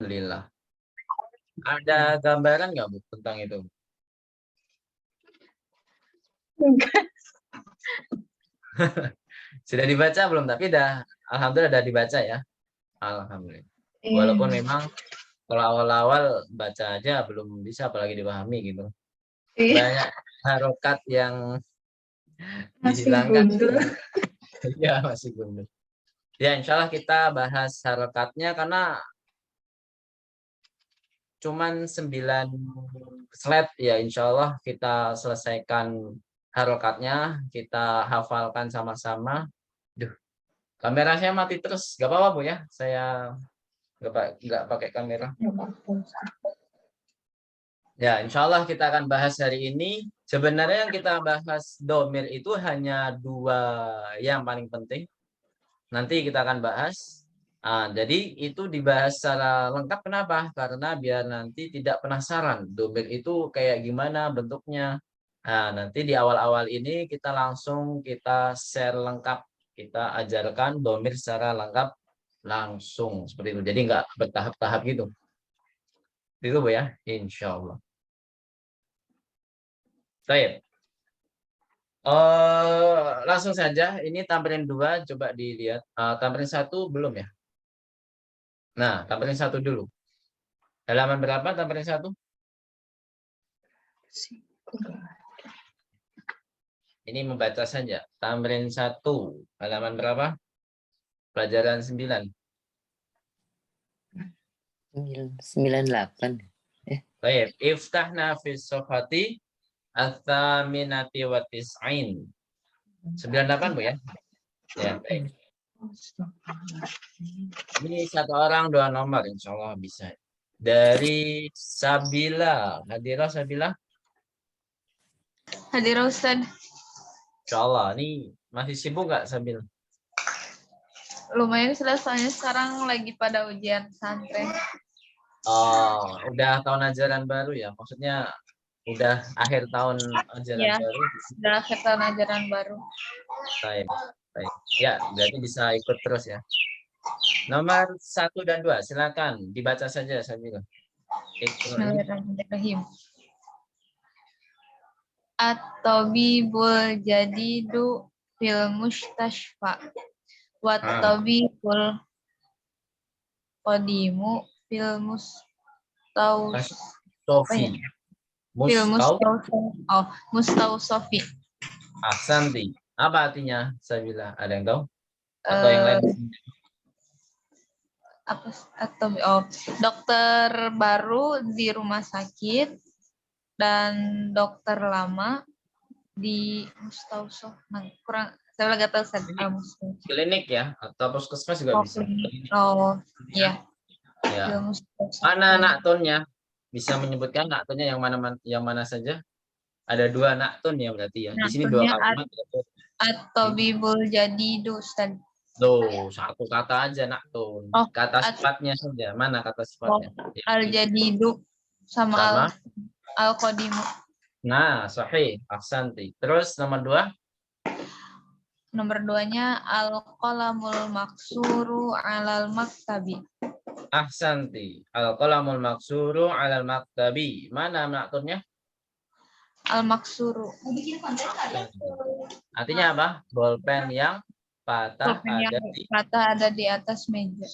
Alhamdulillah. Ada gambaran nggak Bu tentang itu? Sudah dibaca belum? Tapi alhamdulillah udah dibaca ya. Alhamdulillah. Walaupun memang kalau awal-awal baca aja belum bisa apalagi dipahami gitu. Banyak harokat yang Masih dihilangkan. gundul. Ya, masih gundul. Ya, insya Allah kita bahas harokatnya karena cuman 9 slide ya, insya Allah kita selesaikan harokatnya, kita hafalkan sama-sama. Duh, kameranya mati terus, gak apa-apa Bu ya, saya nggak pakai kamera. Ya, insya Allah kita akan bahas hari ini. Sebenarnya yang kita bahas domir itu hanya 2 yang paling penting. Nanti kita akan bahas. Jadi itu dibahas secara lengkap. Kenapa? Karena biar nanti tidak penasaran. Domir itu kayak gimana bentuknya. Nanti di awal-awal ini kita langsung kita share lengkap. Kita ajarkan domir secara lengkap langsung. Seperti itu. Jadi nggak bertahap-tahap gitu. Itu Bu ya. Insya Allah. Baik. Langsung saja. Ini tampilan 2. Coba dilihat. Tampilan 1 belum ya? Nah, tampilan 1 dulu. Halaman berapa tampilan 1? Ini membaca saja. Tamrin 1. Halaman berapa? Pelajaran 9. 98. Baik. Iftahna fi sofhati atsaminati wa tis'ain. 98 Bu ya? Ya, baik. Ini 1 orang 2 nomor. Insya Allah bisa. Dari Sabila. Hadirah Sabila? Hadirah Ustaz. Insya Allah. Ini masih sibuk nggak Sabila? Lumayan sudah, soalnya sekarang lagi pada ujian pesantren. Oh, udah tahun ajaran baru ya? Maksudnya udah akhir tahun ajaran Ya, baru? sudah akhir tahun ajaran baru. Baik, baik. Ya, berarti bisa ikut terus ya. Nomor 1 dan 2, silakan dibaca saja Sabila. Bismillahirrahmanirrahim. At-tabibul jadidu fil mustashfa. Wat-tabibul qadimu fil Sofi. mustausafi. Ahsanti. Apa artinya Sabila? Ada yang tahu? Atau yang lain? Dokter baru di rumah sakit dan dokter lama di mustausaf. Kurang, saya nggak tahu Klinik ya, atau puskesmas juga bisa. Iya. Ya. Mana naktunnya? Bisa menyebutkan naktunnya yang mana saja? Ada 2 naktun ya berarti ya. Di sini 2 kalimat. At-tabibul jadidu Ustaz. Loh, 1 kata aja naktun. Kata sifatnya saja. Mana kata sifatnya? Al-jadidu sama al-qadimu. Nah, sahih. Ahsanti. Terus nomor 2? Nomor 2-nya al-qalamul maksuru alal maktabi. Ahsanti. Al-qalamul maksuru alal maktabi. Mana naktunnya? Al-maksuru. Artinya apa? Bolpen yang patah ada di atas meja.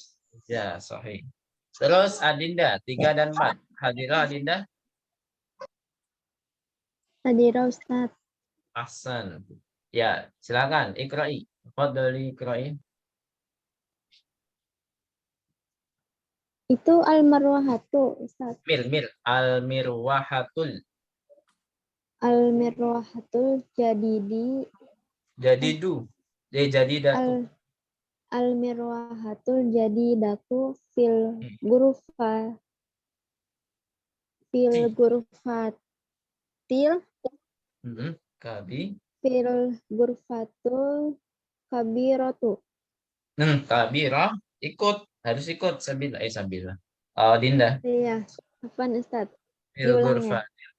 Ya, sahih. Terus Adinda, 3 dan 4. Hadirah Adinda? Hadirah Ustaz. Ahsan. Ya, silakan ikra'i. Fadhali ikra'i. Itu al-marwahatu Ustaz. Mir. Al-mirwahatul. Al-mirwahatul jadidu. Jadidatu. Al-mirwahatul jadidatu fil gurfatil fil gurfatul kabiratu. Kabirah harus ikut Sabila. Sabila. Dinda. Iya, apaan Ustaz? Fil Diulang ya. gurfatil.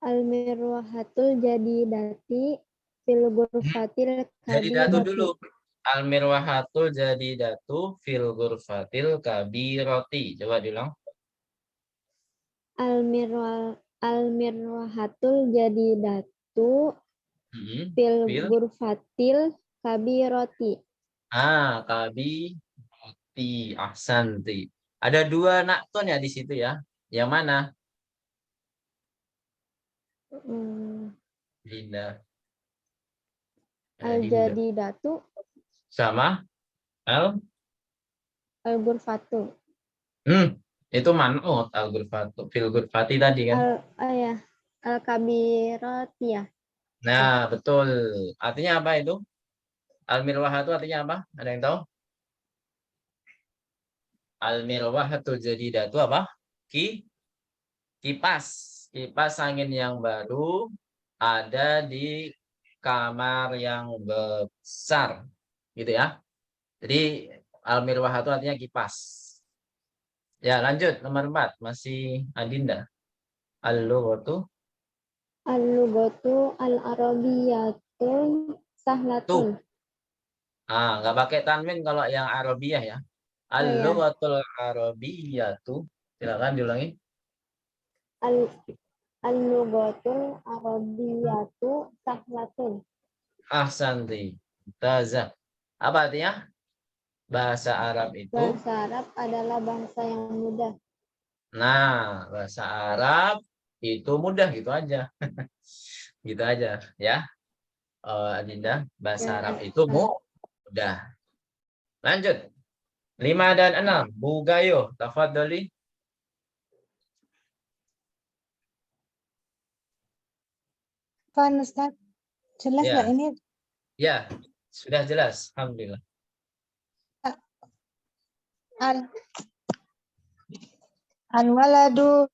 Al-mirwahatul jadidati fil gurfatil kabiratu. Jadidatu dulu. Al-mirwahatul jadidatu fil ghurfatil kabiroti. Coba diulang. Al-mirwahatul jadidatu Hmm. fil Fil. ghurfatil kabiroti. Kabiroti. Ahsanti. Ada dua nakton ya di situ ya. Yang mana? Hmm, Dinda. Dinda. Al-jadidatu Sama al. al-ghurfatu. Itu man'ut al-ghurfatu. Fil ghurfati tadi kan. Ya, al-kabiroti ya. Nah, betul. Artinya apa itu? Al-mirwahatu artinya apa? Ada yang tahu? Al-mirwahatu jadidatu apa? Kipas. Kipas angin yang baru ada di kamar yang besar. Gitu ya. Jadi al-mirwahatu artinya kipas. Ya, lanjut nomor 4, masih Adinda. Al-lughatu Al-lughatu al-arabiyatu sahlatun. nggak pakai tanwin kalau yang Arabiyah ya. Oh ya, Al-lughatul arabiyatu. Silakan diulangi. al-lughatul arabiyatu sahlatun. Ahsanti. Taza. Apa artinya? Bahasa Arab itu. Bahasa Arab adalah bahasa yang mudah. Nah, bahasa Arab itu mudah gitu aja. Gitu aja ya. Adinda, bahasa Ya, Arab itu mudah. Lanjut. 5 dan 6. Bu Gayo, tafadholi. Ustaz, jelas Ya. nggak ini? Ya, sudah jelas. Alhamdulillah. Al Al-waladu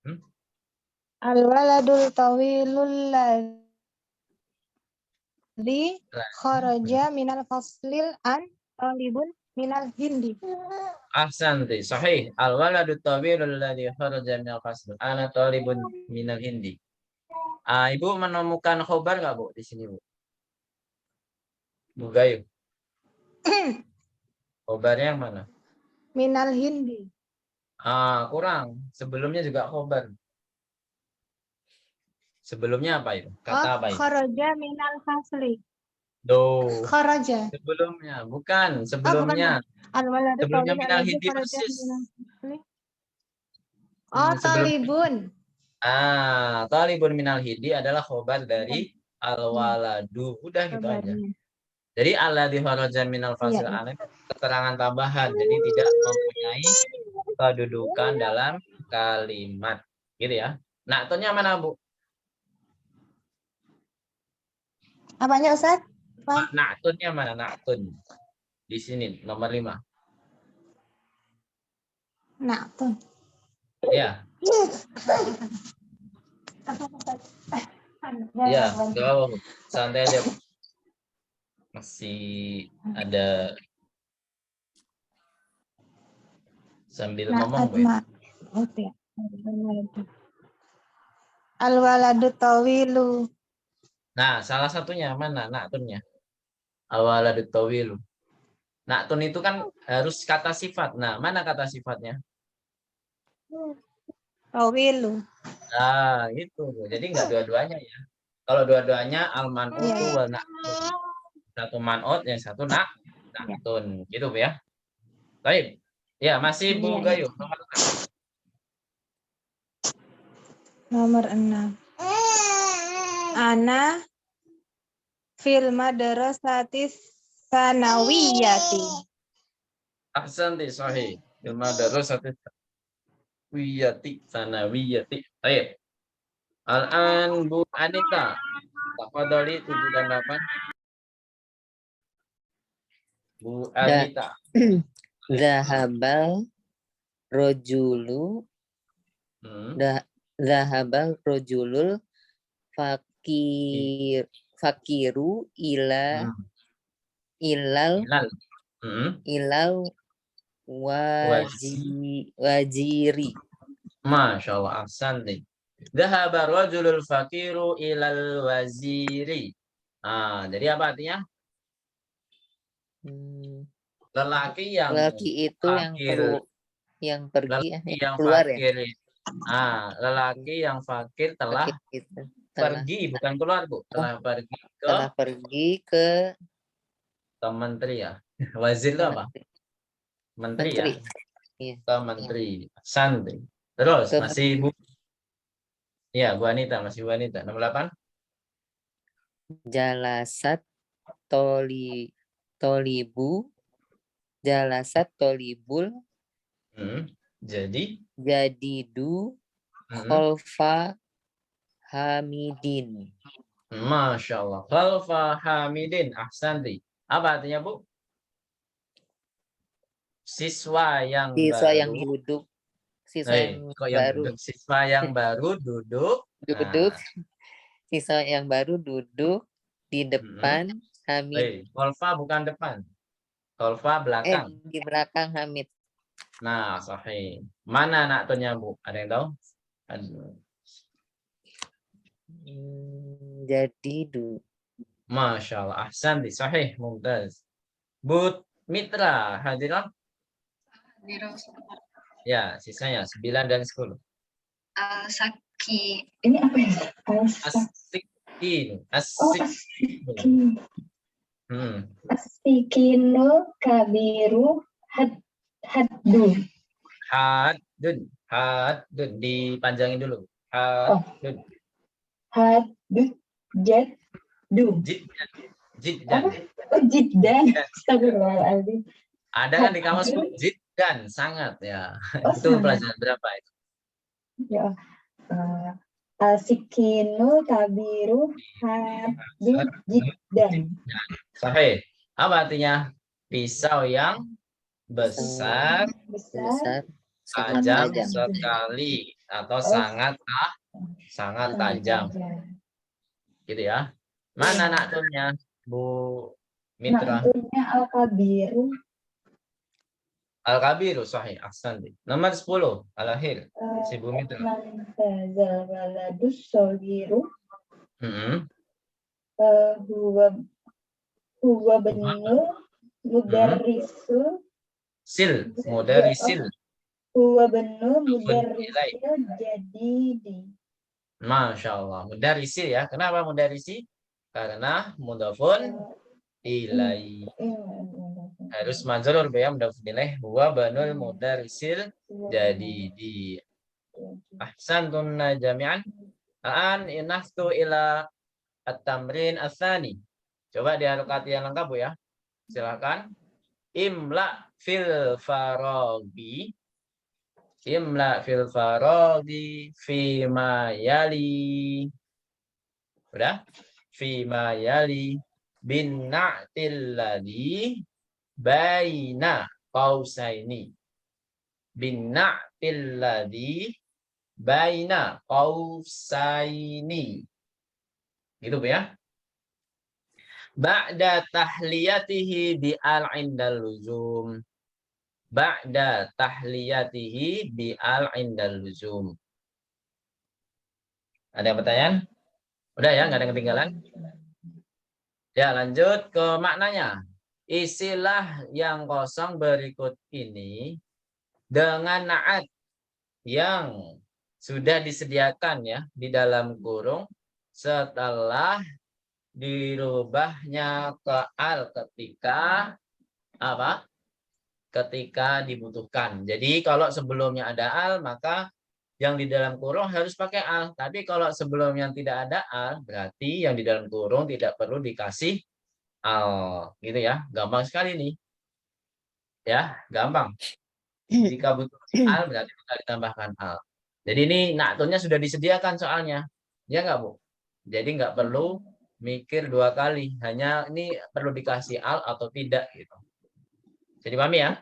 Hmm? Al-waladul tawilul ladzi kharaja minal faslil an talibun minal hindi. Ahsanti. Sahih. Al-waladu tawilul ladzi kharaja minal fasl. Ana talibun minal hindi. Ibu menemukan khobar nggak, Bu, di sini, Bu? Bu Gayo. Khobarnya yang mana? Minal hindi. Kurang. Sebelumnya juga khobar. Sebelumnya apa itu? Kata apa itu? Kharaja minal fasli. Do. Kharaja. Sebelumnya. Bukan. Bukan. Sebelumnya. Al-waladu Sebelumnya tawilul minal ladzi hindi kharaja persis. minal fasli. Sebelum. Talibun. Talibun minal hindi adalah khobar dari al-waladu. Udah gitu aja. Kabarnya. Jadi alladzi kharaja minal fasil Iya. an itu keterangan tambahan. Jadi tidak mempunyai kedudukan dalam kalimat. Gitu ya. Naktonnya mana, Bu? Apanya, Ustaz? Naktonnya mana? Naktun. Di sini nomor 5. Naktun. Ya. Ya, jauh. Santai aja, Bu. Masih ada sambil ngomong, Bu. Al-waladu tawilu. Nah, salah satunya mana naktunnya? Al-waladu tawilu. Naktun itu kan harus kata sifat. Nah, mana kata sifatnya? Tawilu. Nah, gitu. Jadi nggak dua-duanya ya. Kalau dua-duanya al-man'utu wal naktun. Satu man'ut, yang satu naktun. Gitu, Bu ya. Baik. Ya, masih Bu Gayo. Nomor 6. Ana fil madrasati sanawiyati. Ahsanti sahih. Ilmu darasati sanawiyati. Baik. Al-an Bu Anita. Tafadhali 7 dan 8. Bu Anita. Zahabal rojulu zahabal rojulul fakiru ilal wajiri. Masya Allah, ahsanti. Dhahaba rajulul fakiru ilal waziri. Jadi apa artinya? Lelaki yang Lelaki itu yang fakir. yang pergi Lelaki yang yang keluar ya. fakir. Lelaki yang fakir telah Fakir itu. Telah pergi, bukan keluar, Bu. Telah pergi ke telah pergi ke menteri ya. Wazir itu apa? Menteri ya. menteri. Iya. Ke menteri. Santri. Terus Ke masih Bu. Ya, Bu Anita, masih Bu Anita. Nomor 8. Jalasat tolibu jalasat tolibul Jadi jadidu kholfa hamidin. Masya Allah. Khalfa Hamidin. Ahsanti. Apa artinya, Bu? Siswa yang Siswa yang baru. duduk, siswa yang Kok yang baru duduk? Siswa yang baru duduk. duduk, siswa yang baru duduk di depan Hamid. Khalfa bukan depan. Khalfa belakang. Di belakang Hamid. Nah, sahih. Mana naktunya, Bu? Ada yang tahu? Jadidu. Masya Allah. Ahsanti. Sahih. Mumtaz. Bu Mitra, hadiran? Ya, sisanya 9 dan 10. Saki. Ini apa ya? As-sikin. As-sikin. Hmm. As-sikinul kabiru haddun. Haddun. Dipanjangin dulu. Haddun. Haddun. Jaddu. Jiddan. Oh, jiddan. Astagfirullahaladzim. Ada kan di kamus, Bu? Jiddan. Sangat ya. Oh, Itu sangat. pelajaran berapa itu? Ya. As-sikinul kabiru haddun jiddan. Sahih. Apa artinya? Pisau yang besar, tajam sekali, atau sangat tajam. Gitu ya. Mana naktunya, Bu Mitra? Naktunya al-kabiru. Al-kabiru, sahih. Ahsanti. Nomor 10, al-akhir. Si Bu Mitra. Mantazal waladus sogiru. Huwa benu mudarrisul. Mudarisil. Huwa benu mudarrisil jadidi. Masya Allah. Mudarisi ya. Kenapa mudarisi? Karena mudhafun ilai. Harus majrur ya, mudhafun ilaih. Huwa banul mudarisil jadidi. Ahsantun jami'an. An inahtu ila at-tamrin ats-tsani. Coba diharokati yang lengkap, Bu ya. Silakan. Imla fil faraghi. Imla fil faraghi fima yali. Udah? Fima yali bin na'til ladhi baina qausaini. Bin na'til ladhi baina qausaini. Gitu, Bu ya. Ba'da tahliyatihi bi al-indal luzum. Ba'da tahliyatihi bi al-indal luzum. Ada yang pertanyaan? Udah ya, nggak ada yang ketinggalan? Ya, lanjut ke maknanya. Isilah yang kosong berikut ini dengan na'at yang sudah disediakan ya di dalam kurung setelah dirubahnya ke al ketika apa? Ketika dibutuhkan. Jadi kalau sebelumnya ada al, maka yang di dalam kurung harus pakai al. Tapi kalau sebelumnya tidak ada al, berarti yang di dalam kurung tidak perlu dikasih al. Gitu ya. Gampang sekali nih. Ya, gampang. Jika butuh al, berarti kita ditambahkan al. Jadi ini naktunya sudah disediakan soalnya. Ya nggak, Bu? Jadi nggak perlu mikir dua kali. Hanya ini perlu dikasih al atau tidak gitu. Jadi pahami ya?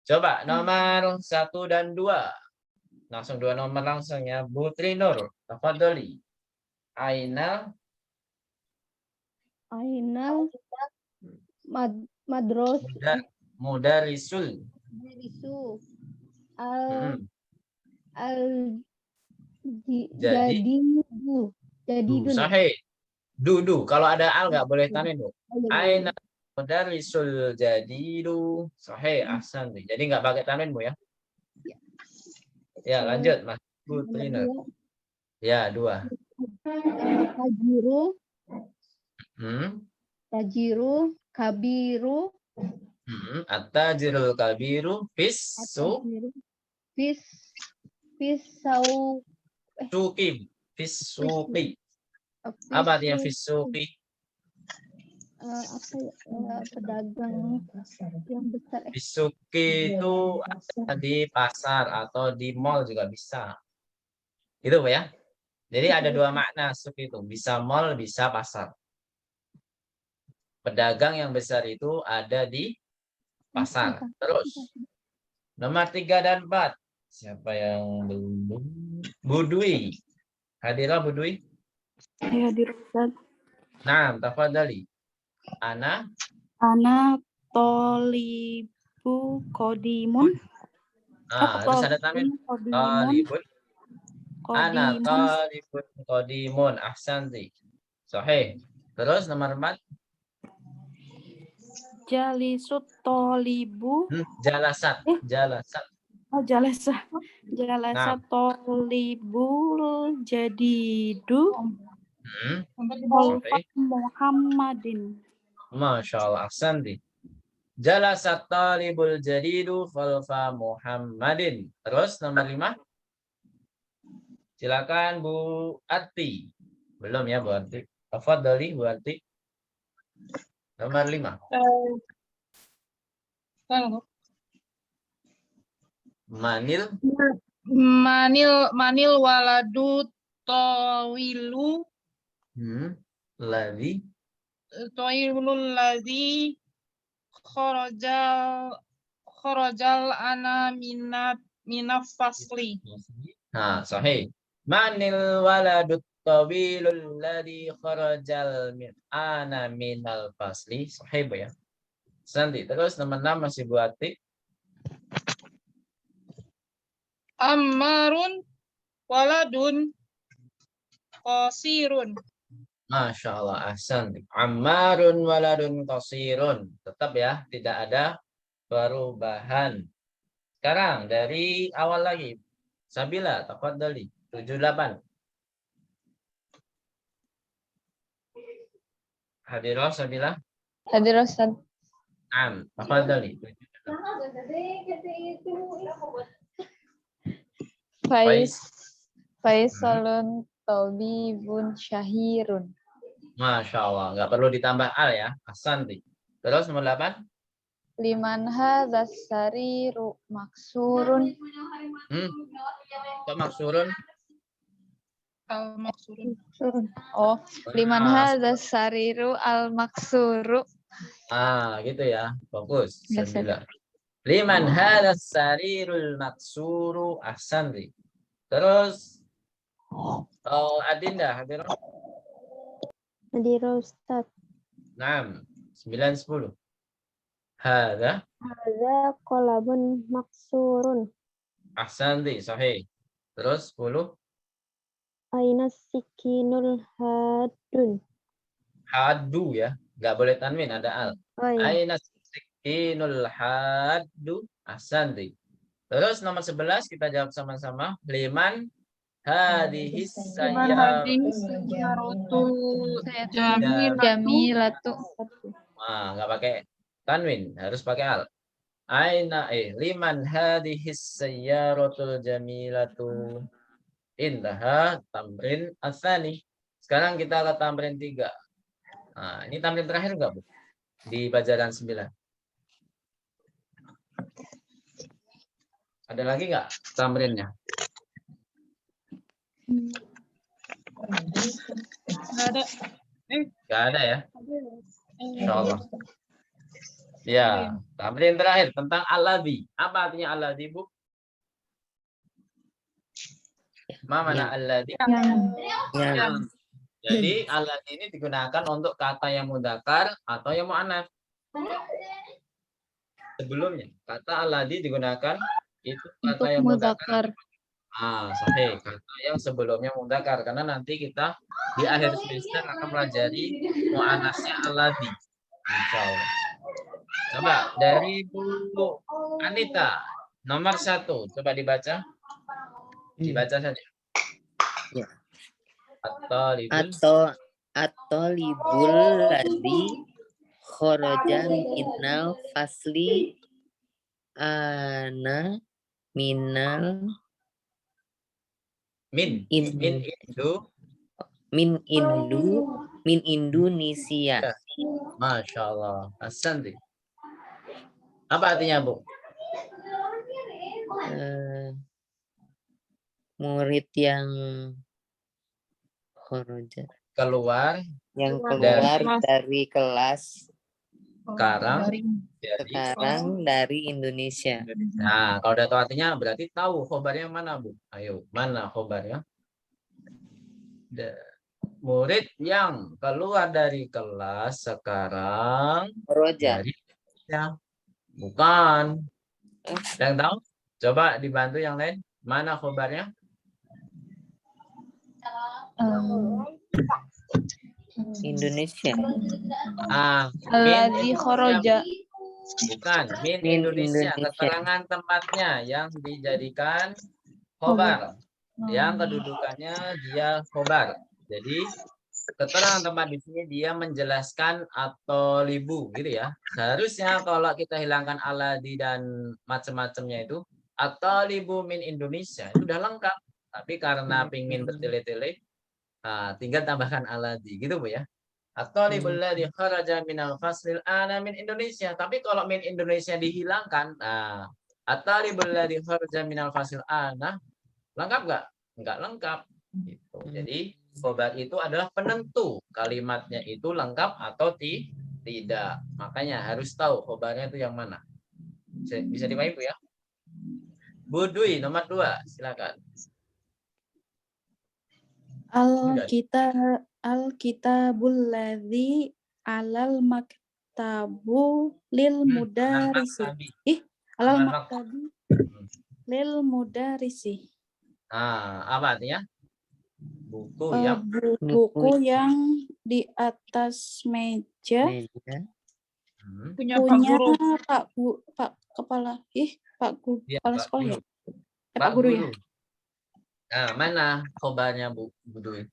Coba nomor 1 dan 2. Langsung 2 nomor langsung ya. Bu Trinur, tafadholi. Ainal madros mudarisul. Jadi sahih. Dudu. Kalau ada al nggak boleh tanin, Bu. Ainal mudarrisul jadidu. Sahih, ahsan. Jadi nggak pakai tanwinmu ya. Ya, lanjut Mas Putrina. Ya, 2. Tajiru, Hmm. kabiru, At-tajirul kabiru tajiru, pisau, suqi. Fisuqi. Apa artinya fisuqi? pedagang yang besar. Fisuqi itu ada di pasar atau di mall juga bisa. Itu Pak ya. Jadi ada 2 makna suq itu. Bisa mall, bisa pasar. Pedagang yang besar itu ada di pasar. Terus nomor 3 dan 4. Siapa yang belum? Budui. Hadirah Budui? Ya, di Ustaz. Nah, tafadhali. Ana Tolibu kodimun. harus ada tanwin. Talibun. Ana talibun qadimun. Ahsanti. Sahih. Terus nomor 4. Jalisut tolibu. Jalasat. Jalasat. Oh, jalasa tolibul jadidu. Sahih. Muhammadin. Masya Allah. Ahsanti. Jalasat talibul jadidu falfa Muhammadin. Terus nomor 5. Silakan Bu Ati. Belum ya Bu Ati. Tafadhali Bu Ati. Nomor 5. Manil waladu tawilu Ladzi tawilul ladzi kharajal ana minaf fasli. Nah, sahih. Manil waladut tawilul ladzi kharajal ana minal fasli. Sahih Bu ya. Santi. Terus nomor 6 masih Bu Ati. Ammarun waladun qasirun. Masya Allah. Ahsan. Ammarun waladun qasirun. Tetap ya. Tidak ada perubahan. Sekarang dari awal lagi. Sabila. Tafadhali. 78. Hadirah Sabila. Hadir Ustaz. Tafadhali. Faisalun tabibun syahirun. Masya Allah. Nggak perlu ditambah al ya. Ahsanti. Terus nomor 8. Liman hadzas sariru maksurun. Kok maksurun? Al maksurun. Oh, liman hadzas sariru al maksuru. Gitu ya. Fokus. Yes, 9. Liman hadzas sarirul maksuru. Ahsanti. Terus Adinda hadirah. Hadirah Ustaz. 9, 10. Hadza Qalabun maksurun. ahsanti. Sahih. Terus 10. Aina sikinul hadun. Hadu ya. Nggak boleh tanwin, ada al. Oh iya. Aina sikinul hadu. Ahsanti. Terus nomor 11 kita jawab sama-sama. Liman hadhis Jamilatu. Nggak pakai tanwin, harus pakai al. Liman hadhis sayyaratul jamilatu. Intaha tamrin asani. Sekarang kita ke tamrin 3. Nah, ini tamrin terakhir enggak, Bu? Di pelajaran 9. Ada lagi enggak tamrinnya? Enggak ada. Enggak ada ya? Insyaallah. Ya, tamrin terakhir tentang alladzi. Apa artinya alladzi, Bu? Mana alladzi? Yang. Jadi alladzi ini digunakan untuk kata yang mudzakkar atau yang muannats. Sebelumnya kata alladzi digunakan itu kata yang mudzakkar. Sahih. Kata yang sebelumnya mudzakkar karena nanti kita di akhir semester akan pelajari muannasnya alladzi. Insyaallah. Coba dari Bu Anita, nomor 1. Coba dibaca. Dibaca saja. Ya. At-talibul. At-talibul ladzi kharaja minal fasli ana minal Min Indu. min Indonesia. Ya. Masya Allah. Ahsanti. Apa artinya, Bu? Murid yang kharaja, Keluar yang Dari- keluar dari kelas sekarang sekarang dari Indonesia. Nah, kalau udah tahu artinya berarti tahu khobarnya mana, Bu? Ayo, mana khobarnya? Murid yang keluar dari kelas sekarang Kharaja. dari ya. Bukan. Yang tahu? Coba dibantu yang lain. Mana khobarnya? Indonesia. Alladzi kharaja. Bukan, min Min Indonesia. Indonesia. Keterangan tempatnya yang dijadikan khobar. Yang kedudukannya dia khobar. Jadi keterangan tempat di sini dia menjelaskan atau libu gitu ya. Seharusnya kalau kita hilangkan aladi dan macam-macamnya itu atau libu min Indonesia itu udah lengkap. Tapi karena pingin bertele-tele, tinggal tambahkan aladi gitu Bu ya. Atau libul ladzi kharaja minal faslil ana min Indonesia. Tapi kalau min Indonesia dihilangkan, atau libul ladzi kharaja minal faslil ana lengkap nggak? Nggak lengkap. Gitu. Jadi khobar itu adalah penentu kalimatnya itu lengkap atau tidak. Makanya harus tahu khobarnya itu yang mana. Bisa dipahami Bu ya? Bu Dwi nomor 2, silakan. Al-kitabul ladzi alal maktabu lil mudarisi. Alal maktabi lil mudarisi. Apa artinya? Buku yang buku yang di atas meja punya Pak kepala kepala sekolah ya? Pak guru ya? Mana khobarnya Bu Dwi?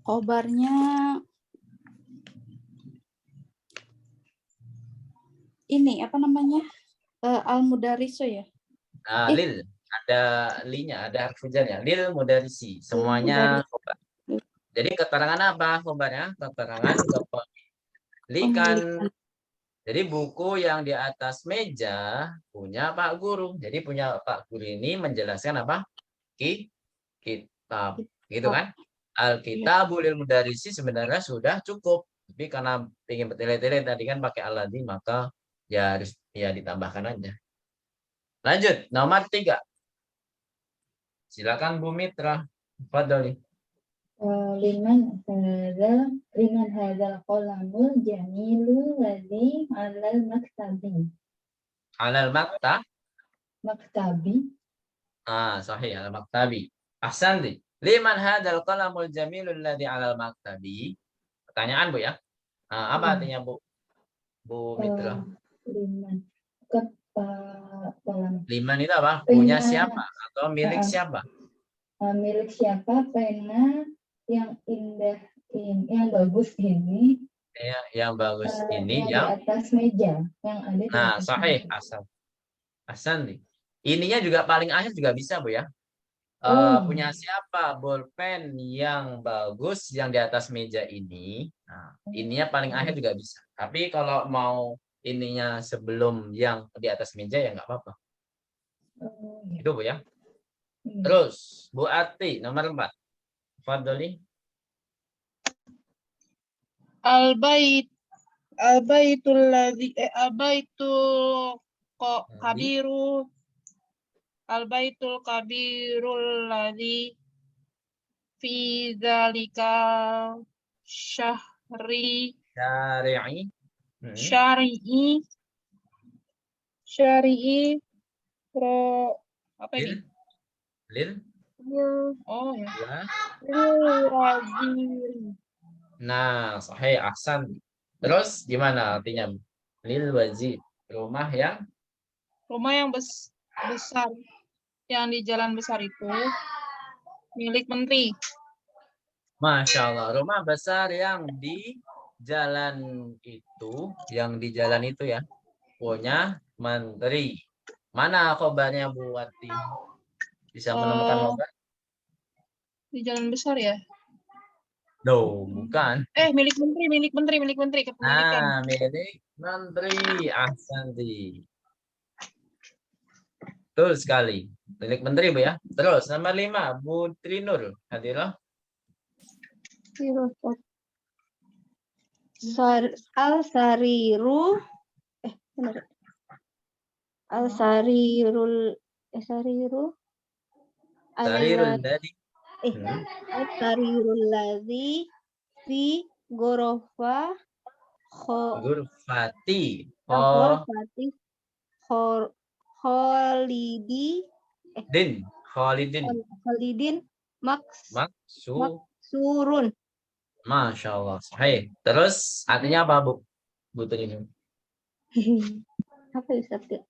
Khobarnya ini apa namanya? Al-Mudariso ya? Lil, ada linya, ada harf jarnya. Lil mudarisi, semuanya khobar. Jadi keterangan apa khobarnya? Keterangan kepemilikan. Jadi buku yang di atas meja punya Pak Guru. Jadi punya Pak Guru ini menjelaskan apa? Kitab, gitu kan? Al-kitabul lil mudarisi sebenarnya sudah cukup. Tapi karena ingin bertele-tele tadi kan pakai aladi, maka ya harus ditambahkan aja. Lanjut, nomor 3. Silakan Bu Mitra. Fadhali. Liman hadzal qalamul jamilul ladzi 'alal maktabi. 'Alal Maktabi. Sahih, 'alal maktabi. Ahsanti. Liman hadzal qalamul jamilul ladzi 'alal maktabi. Pertanyaan Bu ya. Apa artinya Bu? Bu Mitra. Liman. Liman itu apa? Punya siapa atau milik siapa? Milik siapa pena yang indah ini, yang bagus ini? Yang bagus ini yang di atas meja, yang ada di atas sahih, meja. Ahsanti. Ininya juga paling akhir juga bisa Bu ya. Punya siapa bolpen yang bagus yang di atas meja ini? Ininya paling akhir juga bisa. Tapi kalau mau ininya sebelum yang di atas meja ya nggak apa-apa. Itu Bu ya. Terus Bu Ati nomor 4. Fadhali. Al-baitul kabiru. Al-baitul kabirul ladzi fi dzalika syari'i apa ini? Lil. Oh ya. Nah, sahih, ahsan. Terus gimana artinya? Lil wazir. Rumah yang besar yang di jalan besar itu milik menteri. Masya Allah. Rumah besar yang di jalan itu ya, punya menteri. Mana khobarnya Bu Wati? Bisa menemukan khobar? Di jalan besar ya? No, bukan. Milik menteri kepemilikan. Milik menteri. Ahsanti. Betul sekali. Milik menteri, Bu ya. Terus nomor 5, Bu Trinur. Hadirah. Al-sariru benar. Al-sarirul Sarirul dari. Al-sarirul ladzi fi ghorofa Gurfati. ghorfati Khalidin maksurun. Masya Allah. Hai. Terus artinya apa, Bu? Bu Trinur. Apa ya, Ustaz?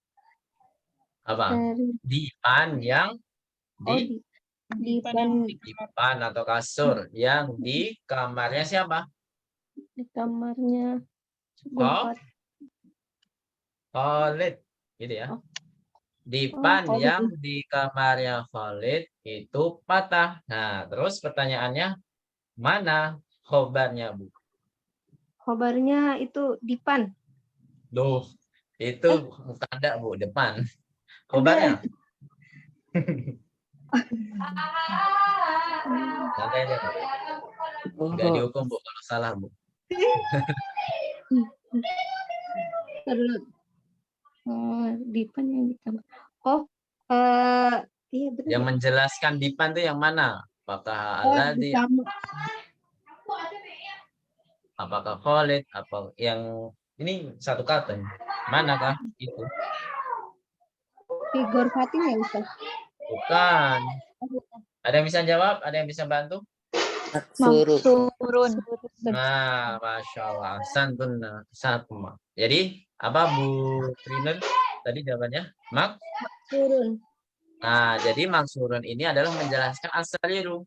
Apa? Dipan yang dipan atau kasur yang di kamarnya siapa? Di kamarnya Khalid, gitu ya. Dipan yang di kamarnya Khalid itu patah. Nah, terus pertanyaannya, mana khobarnya, Bu? Khobarnya itu dipan. Loh, itu mubtada, Bu, depan. Khobarnya? Santai aja, Bu. Nggak dihukum, Bu, kalau salah, Bu. Dipan yang di kamar. Iya benar. Yang menjelaskan dipan itu yang mana? Apakah Aladi? Apakah Khalid? Apa yang ini satu kata? Manakah itu? Figur Fatih ya, Ustaz? Bukan. Ada yang bisa jawab? Ada yang bisa bantu? Maksurun. Nah, Masya Allah. Santun satu. Jadi, apa Bu Triner tadi jawabannya? Maksurun. Nah, jadi maksurun ini adalah menjelaskan as-sariru.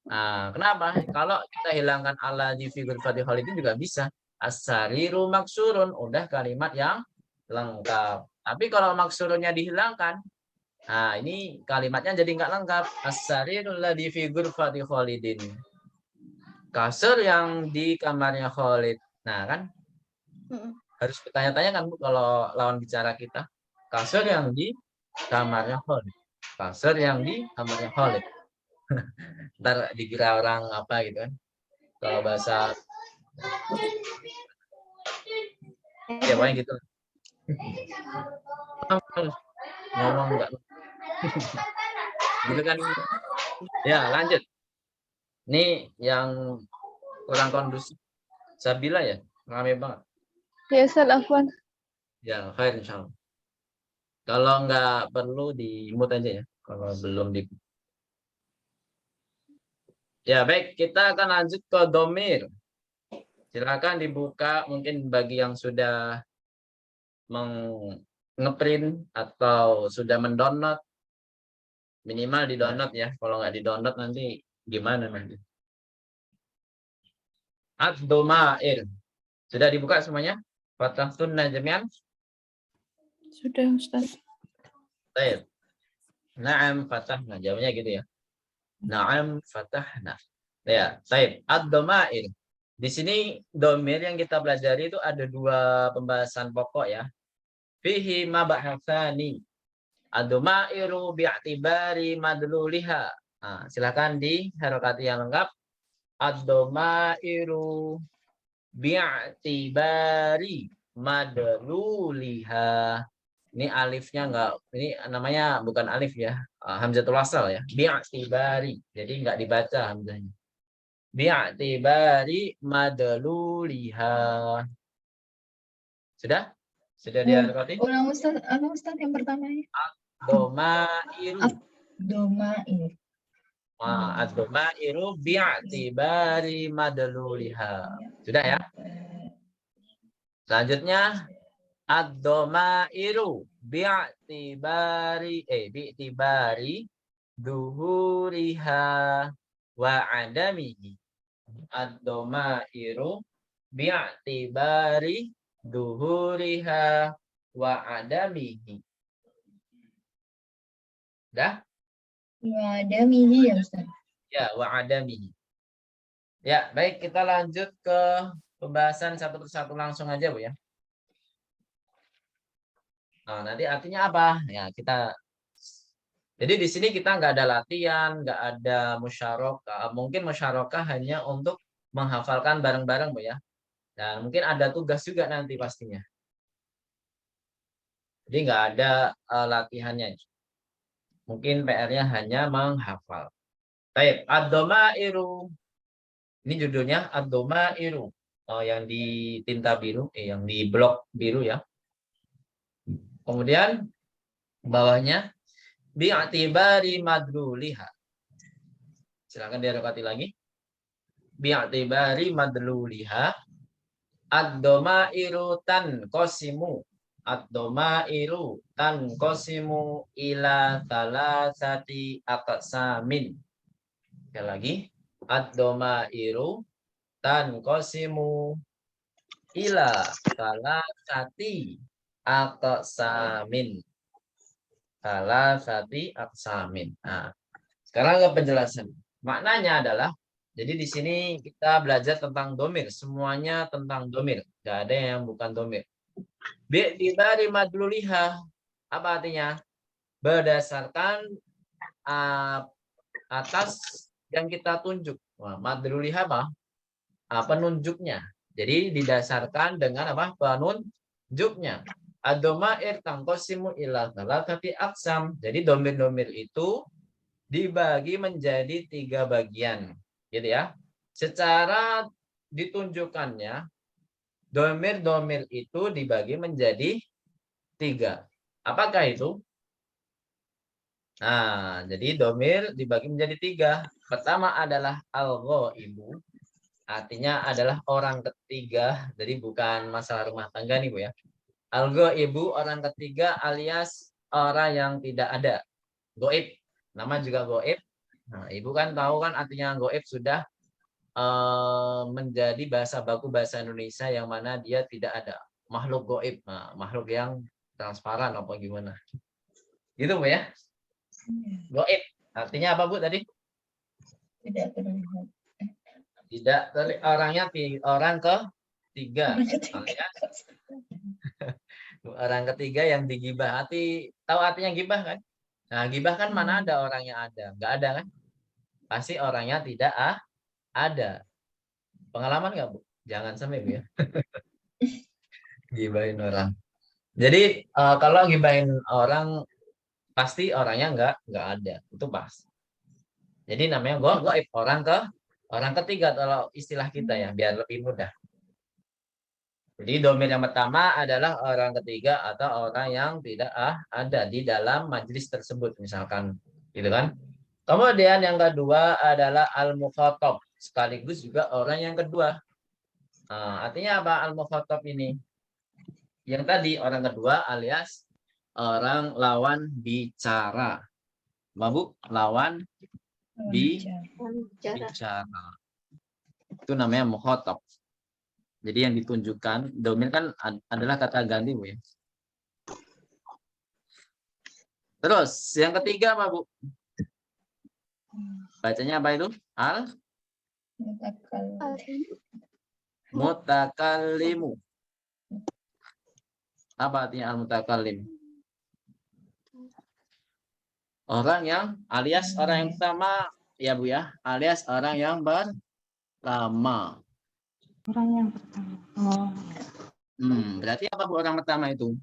Nah, kenapa? Kalau kita hilangkan ala di figur Fatih Khalidin juga bisa. As-sariru maksurun. Udah kalimat yang lengkap. Tapi kalau maksurunnya dihilangkan, nah ini kalimatnya jadi nggak lengkap. As-sariru ladzi fi ghurfati Khalidin. Kasur yang di kamarnya Khalid. Nah kan harus bertanya-tanya kan Bu kalau lawan bicara kita. Kasur yang di kamarnya Khalid. Kasur yang di kamarnya Khalid. Ntar dikira orang apa gitu kan. Kalau bahasa ya pokoknya gitu. Ngomong enggak. Gitu kan. Ya, lanjut. Ini yang kurang kondusif. Sabila ya? Rame banget. Ya, Ustaz, afwan. Ya, khair insyaallah. Kalau nggak perlu di mute aja ya. Kalau belum di. Ya, baik. Kita akan lanjut ke domir. Silakan dibuka mungkin bagi yang sudah ngeprint atau sudah mendownload. Minimal di download ya. Kalau nggak di download nanti gimana nanti? Ad-domair. Sudah dibuka semuanya? Fatahtunna jami'an? Sudah, Ustaz. Baik. Na'am fatahna. Jawabnya gitu ya. Na'am fatahna. Ya, baik. Ad-domair. Di sini domir yang kita pelajari itu ada dua pembahasan pokok ya. Fihi mabahatsani. Ad-domairu bi'atibari madluliha. Nah, silakan di harokati yang lengkap. Ad-domairu bi'atibari madluliha. Ini alifnya enggak, ini namanya bukan alif ya. Hamzatul wasal ya. Bi'atibari. Jadi enggak dibaca hamzahnya. Bi'atibari madluliha. Sudah? Sudah diharokati? Ulang Ustaz, apa Ustaz yang pertamanya? Domairu. Domair. Ad-domairu bi'atibari madluliha. Sudah ya? Selanjutnya ad-dhamairu bi'tibari duhuriha wa adamihi. Ad-dhamairu bi'tibari duhuriha wa adamihi. Dah? Wa adamihi ya Ustaz. Ya, wa adamihi. Ya, baik, kita lanjut ke pembahasan satu persatu langsung aja, Bu ya. Nah, nanti artinya apa? Ya, jadi di sini kita nggak ada latihan, nggak ada musyarakah. Mungkin musyarakah hanya untuk menghafalkan bareng-bareng, Bu ya. Dan mungkin ada tugas juga nanti pastinya. Jadi nggak ada latihannya. Mungkin PR-nya hanya menghafal. Baik, ad-dhamairu. Ini judulnya ad-dhamairu. Yang di tinta biru, yang di blok biru ya. Kemudian bawahnya bi'atibari madluliha. Silakan direpati lagi. Bi'atibari madluliha ad-dhamairu tanqasimu. Ad-dhamairu tanqasimu ila thalathati aqsamin. Sekali lagi. Ad-dhamairu tanqasimu ila thalathati aqsamin. Thalathati aqsamin. Nah, sekarang ke penjelasan. Maknanya adalah, jadi di sini kita belajar tentang domir. Semuanya tentang domir. Gak ada yang bukan domir. Bi'tibari madluliha. Apa artinya? Berdasarkan atas yang kita tunjuk. Wah, madluliha apa? Penunjuknya. Jadi didasarkan dengan apa? Penunjuknya. Ad-dhamair tanqasimu ila thalathati aqsam. Jadi domir-domir itu dibagi menjadi 3 bagian, gitu ya. Secara ditunjukkannya, domir-domir itu dibagi menjadi 3. Apakah itu? Nah, jadi domir dibagi menjadi 3. Pertama adalah al-ghaibu, artinya adalah orang ketiga, jadi bukan masalah rumah tangga nih Bu ya. Al-ghaibu orang ketiga alias orang yang tidak ada. Goib, nama juga goib. Nah, Ibu kan tahu kan artinya goib sudah menjadi bahasa baku bahasa Indonesia yang mana dia tidak ada. Makhluk goib, nah, makhluk yang transparan apa gimana. Gitu Bu ya. Goib, artinya apa Bu tadi? Tidak terlihat. Tidak terlihat, orangnya orang ketiga. Orang ketiga yang digibah. Tahu artinya gibah kan? Nah, gibah kan mana ada orangnya ada? Nggak ada kan? Pasti orangnya tidak ada. Pengalaman nggak Bu? Jangan sampai Bu ya. Gibahin orang. Jadi kalau gibahin orang pasti orangnya nggak ada. Itu pasti. Jadi namanya goib, orang ketiga kalau istilah kita ya, biar lebih mudah. Jadi domir yang pertama adalah orang ketiga atau orang yang tidak ada di dalam majelis tersebut misalkan, gitu kan? Kemudian yang kedua adalah al-mukhatab, sekaligus juga orang yang kedua. Nah, artinya apa al-mukhatab ini? Yang tadi orang kedua alias orang lawan bicara. Mabuk lawan bicara. Itu namanya mukhatab. Jadi yang ditunjukkan, domir kan adalah kata ganti Bu ya. Terus yang ketiga apa Bu? Bacanya apa itu? Mutakallimu. Apa artinya al-mutakallim? Orang yang alias orang yang pertama ya Bu ya, alias orang yang pertama. Orang yang pertama. Oh. Berarti apa Bu orang pertama itu?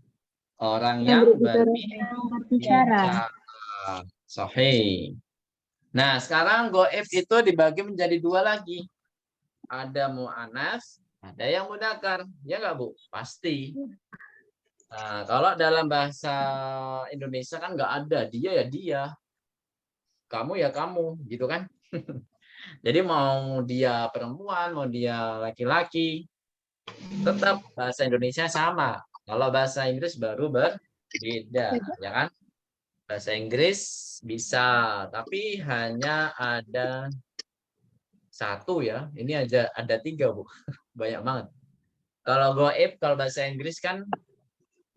Orang yang berbicara. Sahih. Nah, sekarang goib itu dibagi menjadi 2 lagi. Ada mu'anas, ada yang mudzakkar. Ya nggak Bu? Pasti. Nah, kalau dalam bahasa Indonesia kan nggak ada. Dia ya dia. Kamu ya kamu. Gitu kan? Jadi mau dia perempuan, mau dia laki-laki, Tetap bahasa Indonesia sama. Kalau bahasa Inggris baru berbeda, ya kan? Bahasa Inggris bisa, tapi hanya ada satu ya. Ini aja ada 3, Bu. Banyak banget. Kalau goib, kalau bahasa Inggris kan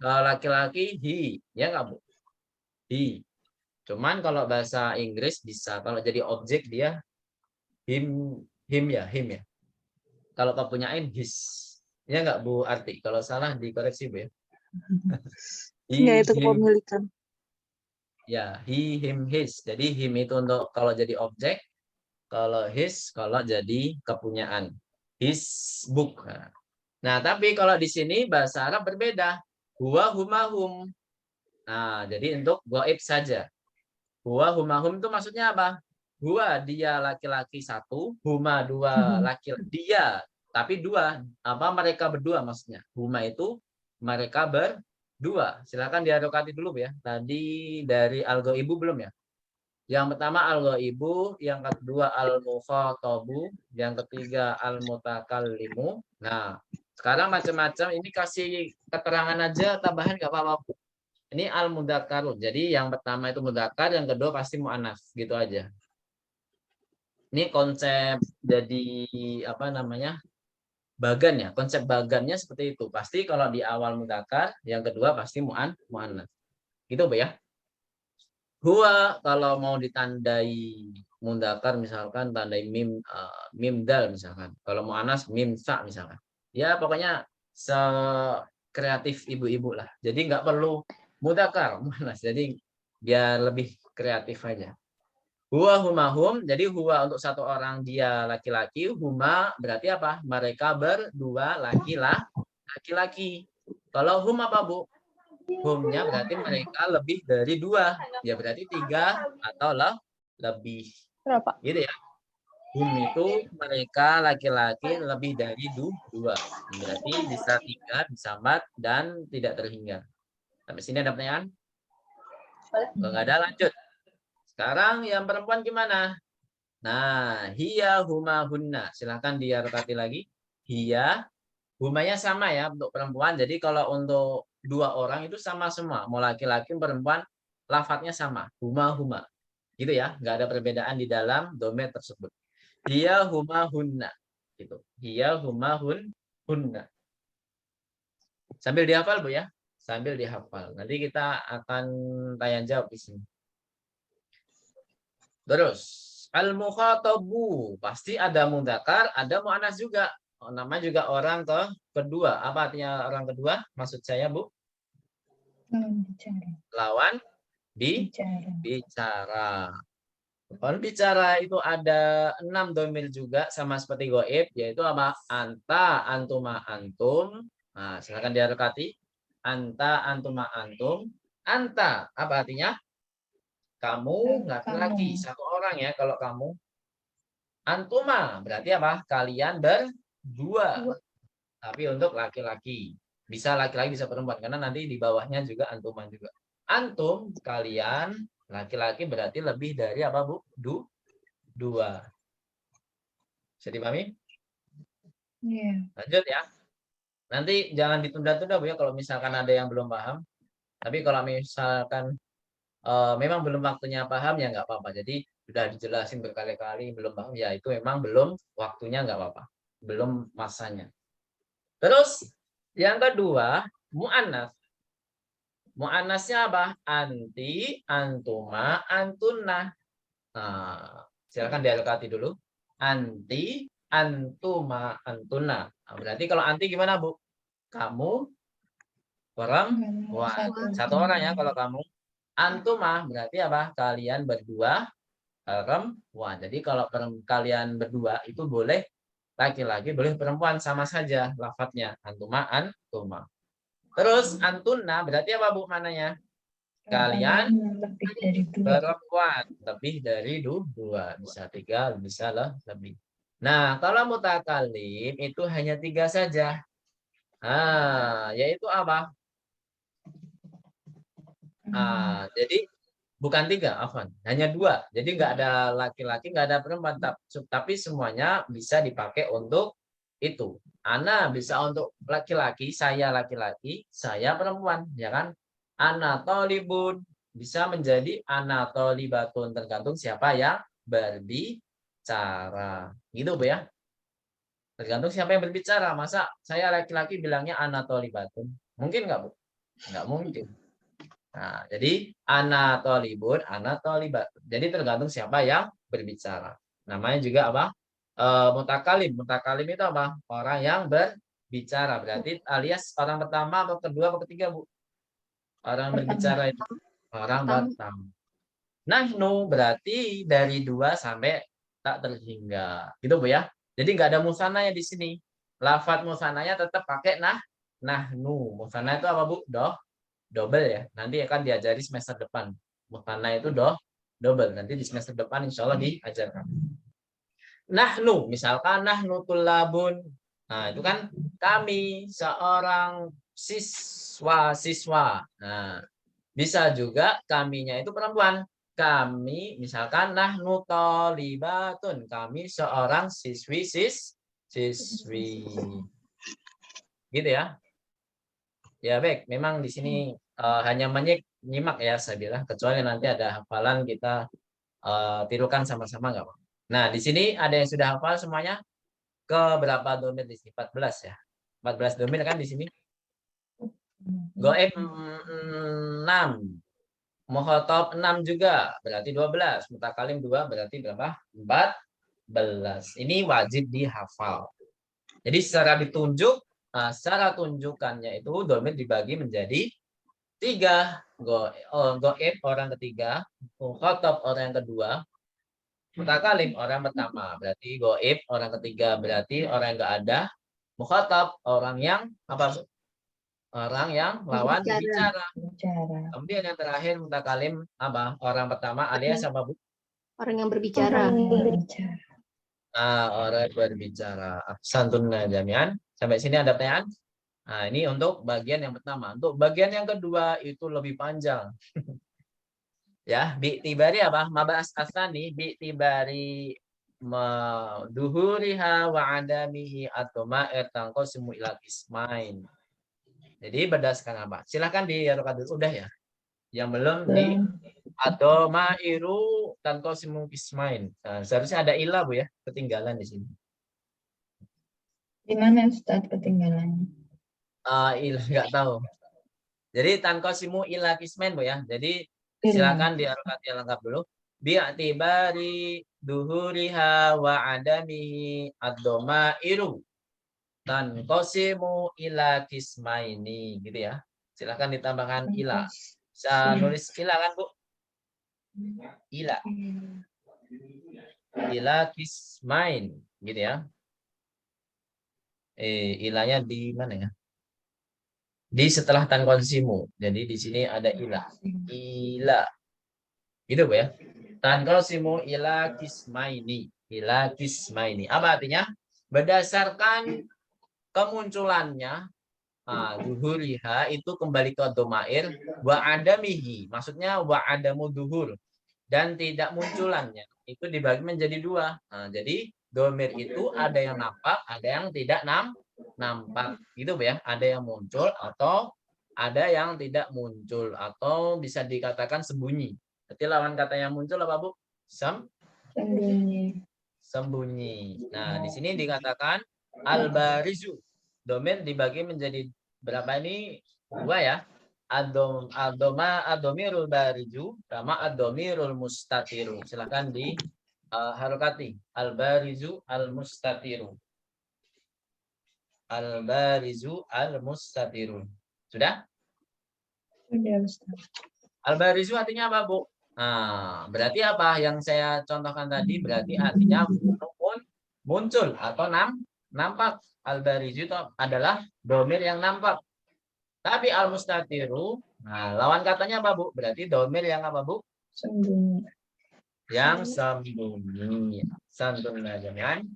laki-laki he, ya nggak, Bu? He. Cuman kalau bahasa Inggris bisa, kalau jadi objek dia him ya. Kalau kepunyain his. Ya nggak, Bu Arti? Kalau salah dikoreksi, Bu ya. Enggak, He, itu him, kepemilikan. ya, he, him, his. Jadi him itu untuk kalau jadi objek, kalau his kalau jadi kepunyaan. His book. Nah, tapi kalau di sini bahasa Arab berbeda. Huwa, huma, hum. Nah, jadi untuk goib saja. Huwa, huma, hum itu maksudnya apa? Huwa dia laki-laki 1, huma 2 laki-laki dia, tapi 2 apa mereka berdua maksudnya. Huma itu mereka berdua. Silakan diharokati dulu ya. Tadi dari al-ghaibu belum ya? Yang pertama al-ghaibu, yang kedua al-mukhatabu, yang ketiga al-mutakallimu. Nah, sekarang macam-macam ini kasih keterangan aja, tambahan nggak apa-apa. Ini al-mudzakarun. Jadi yang pertama itu mudzakar, yang kedua pasti muannats, gitu aja. Ini konsep jadi apa namanya? Bagan ya. Konsep bagannya seperti itu. Pasti kalau di awal mudzakar, yang kedua pasti muannats. Gitu, Bu ya. Huwa kalau mau ditandai mudzakar misalkan tandai mim dal misalkan. Kalau muannats mim sa misalkan. Ya pokoknya sekreatif ibu-ibu lah. Jadi nggak perlu mudzakar muannats. Jadi biar lebih kreatif aja. Huwa huma hum, jadi huwa untuk satu orang dia laki-laki, huma berarti apa? Mereka berdua laki-laki. Kalau hum apa, Bu? Humnya berarti mereka lebih dari 2. Ya berarti 3 atau lebih. Berapa? Gitu ya. Hum itu mereka laki-laki lebih dari 2. Berarti bisa 3, bisa 4, dan tidak terhingga. Sampai sini ada pertanyaan? Kalau nggak ada lanjut. Sekarang yang perempuan gimana? Nah, hiya huma hunna. Silahkan diharokati lagi. Hiya, humanya sama ya untuk perempuan. Jadi kalau untuk 2 orang itu sama semua. Mau laki-laki, perempuan, lafadznya sama. Huma. Gitu ya. Nggak ada perbedaan di dalam domain tersebut. Hiya huma hunna. Gitu. Hiya huma hunna. Sambil dihafal, Bu ya. Sambil dihafal. Nanti kita akan tanya jawab di sini. Terus, al-mukhatabu. Pasti ada mudzakar, ada muannats juga. Nama juga orang kedua. Apa artinya orang kedua? Maksud saya, Bu? Lawan bicara. Lawan bicara itu ada 6 domir juga sama seperti goib, yaitu apa? Anta, antuma, antum. Nah, silakan diharokati. Anta, antuma, antum. Anta, apa artinya? Kamu laki-laki, 1 orang ya kalau kamu. Antuma, berarti apa? Kalian berdua. Tapi untuk laki-laki. Bisa laki-laki, bisa perempuan. Karena nanti di bawahnya juga antuman juga. Antum, kalian, laki-laki berarti lebih dari apa, Bu? 2. Bisa dipahami? Iya. Lanjut ya. Nanti jangan ditunda-tunda, Bu ya, kalau misalkan ada yang belum paham. Tapi kalau misalkan memang belum waktunya paham ya nggak apa-apa. Jadi sudah dijelasin berkali-kali belum paham ya itu memang belum waktunya, nggak apa-apa. Belum masanya. Terus yang kedua muannats. Muannasnya apa? Anti, antuma, antunna. Nah, silakan dialokati dulu. Anti, antuma, antunna. Nah, berarti kalau anti gimana, Bu? Kamu perempuan. 1 orang ya kalau kamu. Antumah berarti apa? Kalian berdua perempuan. Jadi kalau kalian berdua itu boleh laki-laki, boleh perempuan, sama saja lafadznya. Antuma. Terus antunna berarti apa, Bu, mananya? Kalian lebih dari 2. perempuan, lebih dari 2. Bisa 3, bisa lebih. Nah, kalau mutakallim itu hanya 3 saja. Nah, yaitu apa? Jadi bukan 3, afwan, hanya 2. Jadi nggak ada laki-laki, nggak ada perempuan, tapi semuanya bisa dipakai untuk itu. Ana bisa untuk laki-laki, saya laki-laki, saya perempuan, ya kan? Ana tolibun bisa menjadi ana tolibatun, tergantung siapa yang berbicara. Gitu Bu ya. Tergantung siapa yang berbicara. Masa saya laki-laki bilangnya ana tolibatun? Mungkin nggak Bu? Nggak mungkin. Nah, jadi ana tolibun, ana tolibatun. Jadi tergantung siapa yang berbicara. Namanya juga apa? Mutakalim. Mutakalim itu apa? Orang yang berbicara. Berarti alias orang pertama atau kedua atau ketiga, Bu? Orang berbicara itu orang pertama. Nahnu berarti dari 2 sampai tak terhingga. Gitu Bu ya. Jadi nggak ada musananya di sini. Lafadz musananya tetap pakai nahnu. Musanna itu apa Bu? Double ya. Nanti akan diajari semester depan. Musanna itu double. Nanti di semester depan insya Allah diajarkan. Nahnu, misalkan nahnu tulabun. Nah, itu kan kami seorang siswa. Nah, bisa juga kaminya itu perempuan. Kami, misalkan nahnu tolibatun. Kami seorang siswi. Gitu ya. Ya baik, memang di sini hanya menyimak ya saya bilang. Kecuali nanti ada hafalan kita tirukan sama-sama nggak Pak? Nah, di sini ada yang sudah hafal semuanya? Ke berapa domir di sini? 14 ya. 14 domir kan di sini. Goib 6. Mukhatab 6 juga, berarti 12. Mutakalim 2 berarti berapa? 14. Ini wajib dihafal. Jadi secara ditunjuk, secara tunjukannya itu domir dibagi menjadi 3. Goib orang ketiga, mukhatab orang yang kedua, mutakalim orang pertama, berarti goib orang ketiga, berarti orang yang enggak ada. Mukhatab orang yang apa? Orang yang lawan bicara. Kemudian yang terakhir mutakalim apa? Orang pertama alias apa Bu? Orang yang berbicara. Orang yang berbicara. Santunna jami'an. Sampai sini ada pertanyaan? Nah, ini untuk bagian yang pertama. Untuk bagian yang kedua itu lebih panjang. Ya, bi'tibari apa? Mabas asani bi'tibari duhuriha wa adamihi at-tama'ir tanqasimu ila ismain. Jadi berdasarkan apa? Silakan di harokat dulu. Udah ya. Yang belum di at-tamairu tanqasimu ismain. Nah, seharusnya ada ilah Bu ya, ketinggalan di sini. Di mana Ustaz ketinggalannya? Ilah nggak tahu. Jadi tanqasimu ila ismain Bu ya. Jadi silakan di harokat yang lengkap dulu. Bi'tibari duhuriha wa adamihi ad-damairu tanqasimu ila qismaini gitu ya. Silakan ditambahkan ila. Bisa nulis ila kan Bu? Ila. Ila qismain gitu ya. Ilahnya di mana ya? Di setelah tanqasimu. Jadi di sini ada ila. Ila. Gitu Bu ya. Tanqasimu ila qismaini. Ila qismaini. Apa artinya? Berdasarkan kemunculannya duhuriha itu kembali ke domair wa adamihi. Maksudnya wa adamu duhur. Dan tidak munculannya. Itu dibagi menjadi 2. Nah, jadi domir itu ada yang nampak, ada yang tidak nampak. Gitu Bu ya. Ada yang muncul atau ada yang tidak muncul. Atau bisa dikatakan sembunyi. Berarti lawan kata yang muncul apa Bu? Sembunyi. Nah, di sini dikatakan al-barizu. Domir dibagi menjadi berapa ini? 2 ya. Ad-domirul barizu sama ad-domirul mustatiru. Silakan di harokati. Al-barizu al-mustatiru. Al-barizu al-mustatiru. Sudah? Sudah Ustaz. Al-barizu artinya apa Bu? Nah, berarti apa yang saya contohkan tadi? Berarti artinya muncul atau nampak. Al-barizu itu adalah domir yang nampak. Tapi al-mustatiru, nah, lawan katanya apa Bu? Berarti domir yang apa Bu? Sembunyi. Yang sembunyi. Santunna jami'an.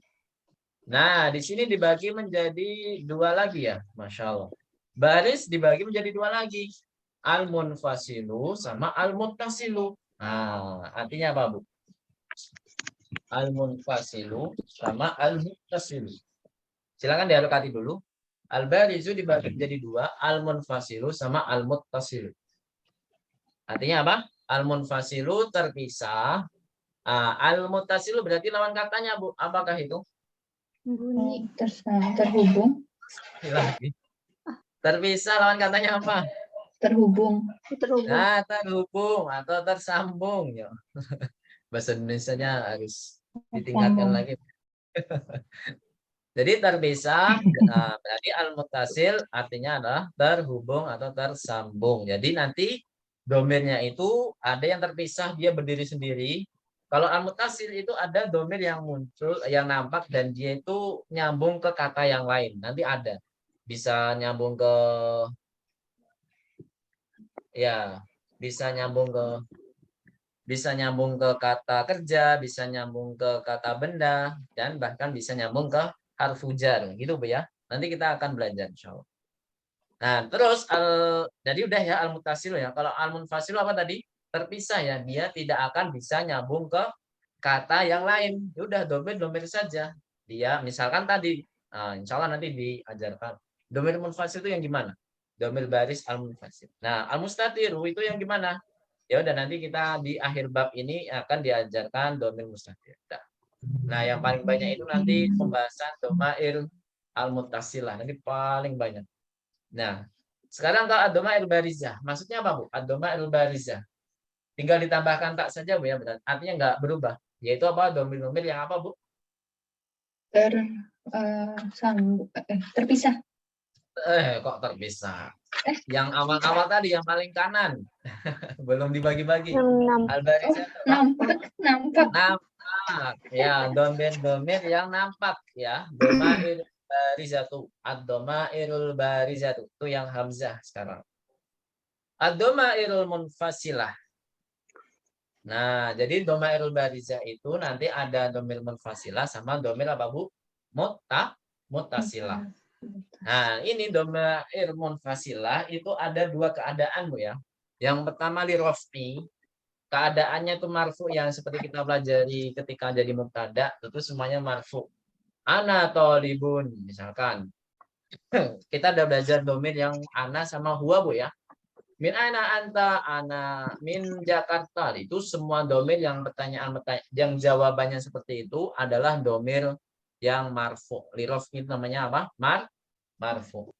Nah, di sini dibagi menjadi 2 lagi ya. Masya Allah. Baris dibagi menjadi 2 lagi. Al-munfasilu sama al-muttasilu. Nah, artinya apa Bu? Al-munfasilu sama al-muttasilu. Silakan diharokati dulu. Al-barizu dibagi menjadi dua, al-munfasilu sama al-muttasilu. Artinya apa? Al-munfasilu terpisah. Al-muttasilu berarti lawan katanya, Bu. Apakah itu? Bunyi. Terhubung. Lagi. Terpisah lawan katanya apa? Terhubung. Nah, terhubung atau tersambung. Ya. Bahasa Indonesianya harus ditingkatkan Tersambung. lagi. Jadi terpisah, berarti al-muttasil artinya adalah terhubung atau tersambung. Jadi nanti domirnya itu ada yang terpisah, dia berdiri sendiri. Kalau al-muttasil itu ada domir yang muncul, yang nampak dan dia itu nyambung ke kata yang lain. Nanti ada. Bisa nyambung ke bisa nyambung ke kata kerja, bisa nyambung ke kata benda, dan bahkan bisa nyambung ke harfu jar, gitu Bu ya. Nanti kita akan belajar insyaallah. Nah, terus jadi udah ya al-muttasil ya. Kalau al-munfasil apa tadi? Terpisah ya, dia tidak akan bisa nyambung ke kata yang lain. Ya udah domir saja. Dia misalkan tadi, insya Allah nanti diajarkan. Domir munfasil itu yang gimana? Domir baris al-munfasil. Nah, al-mustatiru itu yang gimana? Ya udah nanti kita di akhir bab ini akan diajarkan domir mustatir. Nah, yang paling banyak itu nanti pembahasan domair al-muttasilah. Nanti paling banyak. Nah, sekarang kalau ad-domair barizah, maksudnya apa, Bu? Ad-domair barizah. Tinggal ditambahkan tak saja, Bu ya, berarti artinya nggak berubah. Yaitu apa? Domir-domir yang apa, Bu? Terpisah. Kok terpisah? Yang awal-awal tadi, yang paling kanan. Belum dibagi-bagi. Al-barizah. Nampak. Ya, domir-domir yang nampak ya. Domair barizatu. Ad-domairul barizatu. Itu yang hamzah sekarang. Ad-domairul munfasilah. Nah, jadi domairul barizah itu nanti ada domir munfasilah sama domir apa, Bu? Muttasilah. Nah, ini domair munfasilah itu ada dua keadaan, Bu ya. Yang pertama li raf'i, keadaannya itu marfu yang seperti kita pelajari ketika jadi mubtada, itu semuanya marfu. Ana thalibun misalkan. Kita udah belajar domir yang ana sama huwa, Bu ya. Min aina anta, ana min Jakarta. Itu semua domir yang pertanyaan yang jawabannya seperti itu adalah domir yang marfu. Li raf'i namanya apa? Marfu.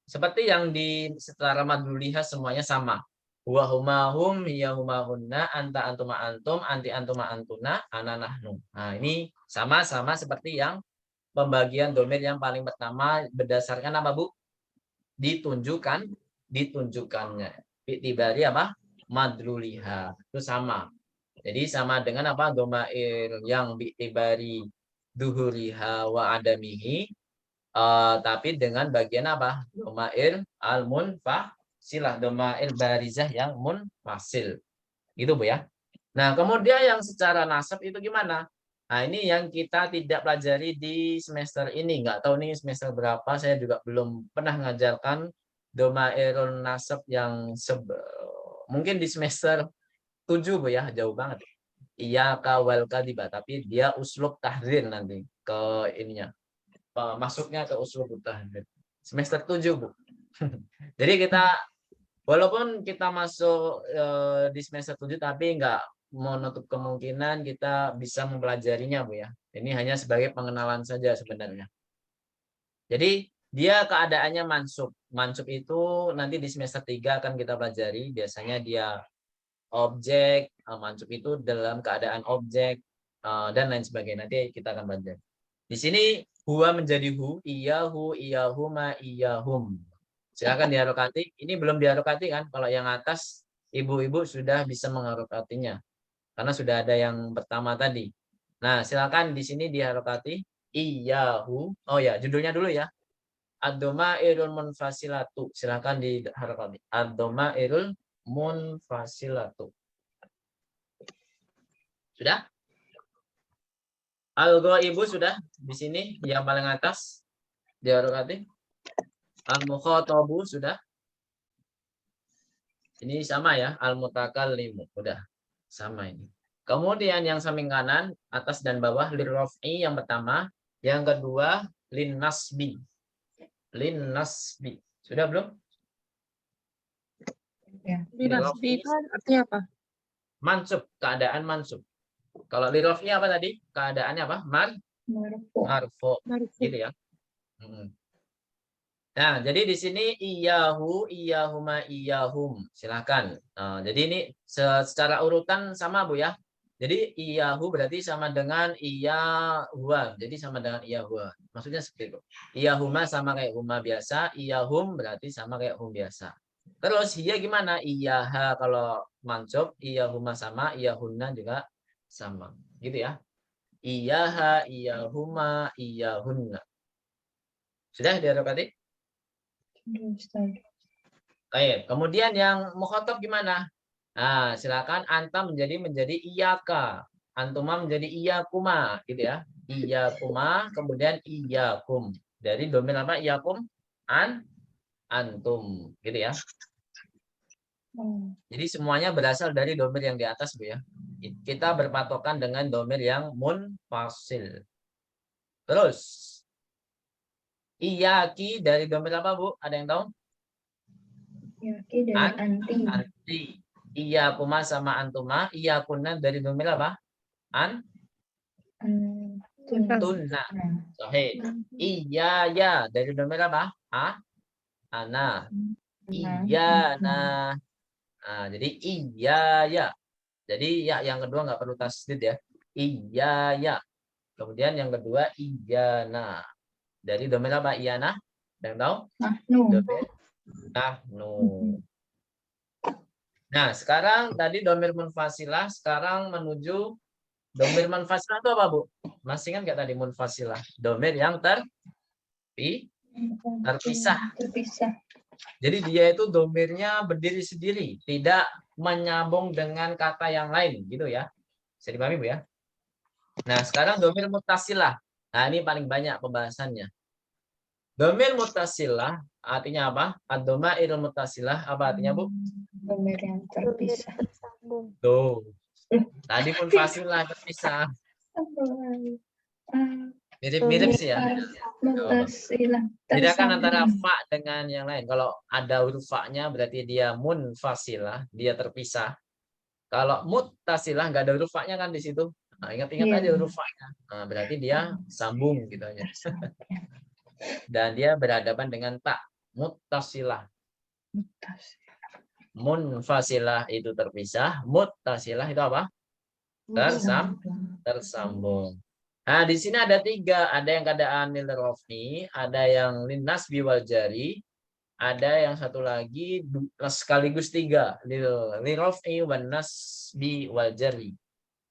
Seperti yang di secara madluliha semuanya sama. Wa huma hum, ya huma hunna, anta antuma antum, anti antuma antuna, ana nahnu. Nah, ini sama-sama seperti yang pembagian domir yang paling pertama berdasarkan apa, Bu? Ditunjukkannya. Bi'tibari apa? Madluliha. Itu sama. Jadi sama dengan apa? Domair yang bi'tibari duhuriha wa adamihi. Tapi dengan bagian apa? Domair al-munfasilah, domair barizah yang munfasil. Gitu, Bu ya. Nah, kemudian yang secara nasab itu gimana? Nah, ini yang kita tidak pelajari di semester ini. Nggak tahu nih semester berapa, saya juga belum pernah mengajarkan domairul nasab yang mungkin di semester 7, Bu ya, jauh banget. Iya kawal kadiba, tapi dia uslub tahrir nanti ke ininya. Masuknya ke uslub tahrir. Semester 7, Bu. Jadi kita walaupun kita masuk di semester 7 tapi nggak menutup kemungkinan kita bisa mempelajarinya, Bu ya. Ini hanya sebagai pengenalan saja sebenarnya. Jadi dia keadaannya mansub. Mansub itu nanti di semester 3 akan kita pelajari. Biasanya dia objek, mansub itu dalam keadaan objek, dan lain sebagainya. Nanti kita akan belajar. Di sini huwa menjadi hu, iyahu, iyahuma, iyahum. Silakan diharokati. Ini belum diharokati kan? Kalau yang atas, ibu-ibu sudah bisa mengharokatinya. Karena sudah ada yang pertama tadi. Nah, silakan di sini diharokati. Iyahu. Oh ya, judulnya dulu ya. Ad-domairul munfasilatu. Silakan diharokati. Ad-domairul munfasilatu. Sudah? Al-ghaibu sudah di sini yang paling atas diharokati. Al-mukhatabu sudah. Ini sama ya, al-mutakallimu udah sama ini. Kemudian yang samping kanan, atas dan bawah lirraf'i yang pertama, yang kedua Linnasbi. Linnasbi. Sudah belum? Linasbi itu artinya apa? Mansub, keadaan mansub. Kalau lirofnya apa tadi? Keadaannya apa? Marfo. Gitu ya. Nah, jadi di sini iyahu, iyahuma, iyahum. Silakan. Nah, jadi ini secara urutan sama Bu ya. Jadi iyahu berarti sama dengan iyahua. Jadi sama dengan iyahua. Maksudnya seperti itu. Iyahuma sama kayak huma biasa, iyahum berarti sama kayak hum biasa. Terus hiya gimana? Iyaha kalau mansub, iyahuma sama, iyahunna juga sama. Gitu ya. Iyaha, iyahuma, iyahunna. Sudah didapati? Baik, kemudian yang mukhatab gimana? Nah, silakan anta menjadi iyaka, antuma menjadi iyakuma, gitu ya. Iyakuma, kemudian iyakum. Dari domain apa? Iyakum, antum, gitu ya. Jadi semuanya berasal dari domain yang di atas, Bu ya. Kita berpatokan dengan domain yang munfasil. Terus, iyaki dari domain apa, Bu? Ada yang tahu? Iyaki dari anti. Anti. Iyakuma sama antuma. Iyakunna dari domain apa? Tunna. Sahih. Iyaya dari domain apa? Ana. Iyana. Nah, jadi iyaya. Jadi ya yang kedua nggak perlu tasdid ya. Iyaya. Kemudian yang kedua iyana. Dari domain apa? Iyana? Yang tahu? Domain nahnu. Nah, sekarang tadi domir munfasilah, sekarang menuju domir munfasilah itu apa, Bu? Masih ingat nggak tadi munfasilah? Domir yang terpisah. Jadi dia itu domirnya berdiri sendiri, tidak menyambung dengan kata yang lain, gitu ya. Bisa dipahami, Bu ya? Nah, sekarang domir muttasilah. Nah, ini paling banyak pembahasannya. Domir muttasilah artinya apa? Ad-domairul muttasilah apa artinya, Bu? Domir yang terpisah. Tuh. Tadi pun fasilah terpisah. Mirip-mirip sih ya. Bedakan antara fa dengan yang lain. Kalau ada huruf fa-nya berarti dia munfasilah, dia terpisah. Kalau muttasilah nggak ada huruf fa-nya kan di situ. Nah, ingat-ingat aja huruf fa-nya. Nah, berarti dia sambung gitu aja. Dan dia berhadapan dengan ta. Muttasilah. Munfasilah itu terpisah, muttasilah itu apa? Tersambung. Nah, di sini ada 3, ada yang keadaan lil raf'i, ada yang lin nasbi wal jari, ada yang satu lagi sekaligus 3, lil raf'i wan nasbi wal jari.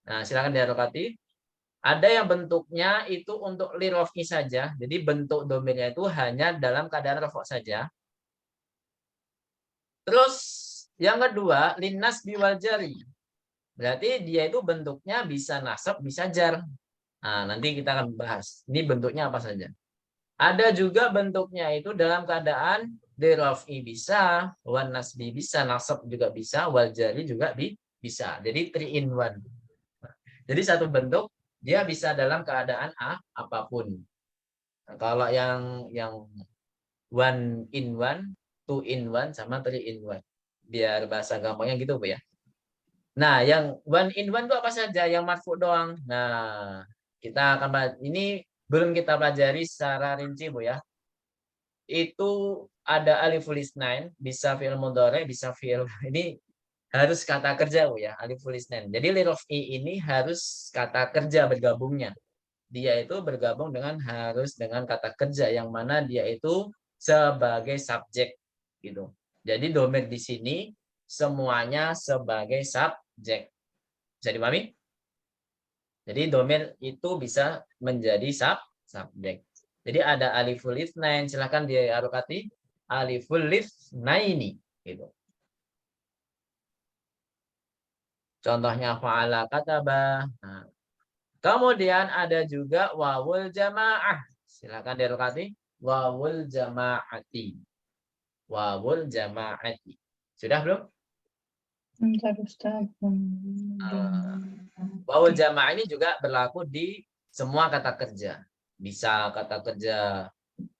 Nah, silakan diharokati. Ada yang bentuknya itu untuk lil raf'i saja, jadi bentuk domainnya itu hanya dalam keadaan rafa' saja. Terus yang kedua, linnas biwal jari. Berarti dia itu bentuknya bisa nasab, bisa jar. Nah, nanti kita akan bahas. Ini bentuknya apa saja. Ada juga bentuknya itu dalam keadaan diraf'i bisa, wan nasbi bisa, nasab juga bisa, wal jari juga bisa. Jadi 3 in 1. Jadi satu bentuk dia bisa dalam keadaan apapun. Nah, kalau yang 1 in 1, 2 in 1 sama 3 in 1. Biar bahasa gampangnya gitu, Bu ya. Nah, yang 1 in 1 itu apa saja? Yang marfu doang. Nah, kita akan ini belum kita pelajari secara rinci, Bu ya. Itu ada aliful isnain, bisa fi'il mudhari, bisa fi'il ini harus kata kerja, Bu ya, aliful isnain. Jadi li raf'i ini harus kata kerja bergabungnya. Dia itu bergabung dengan harus dengan kata kerja yang mana dia itu sebagai subjek gitu. Jadi domir di sini semuanya sebagai subjek. Bisa dipahami? Jadi domir itu bisa menjadi subjek. Jadi ada aliful itsnain, silahkan diharokati aliful itsnaini gitu. Contohnya fa'ala kataba. Nah. Kemudian ada juga wawul jamaah. Silahkan diharokati wawul jamaati. Wawul jamaati. Sudah belum? Wawul jamaah ini juga berlaku di semua kata kerja. Bisa kata kerja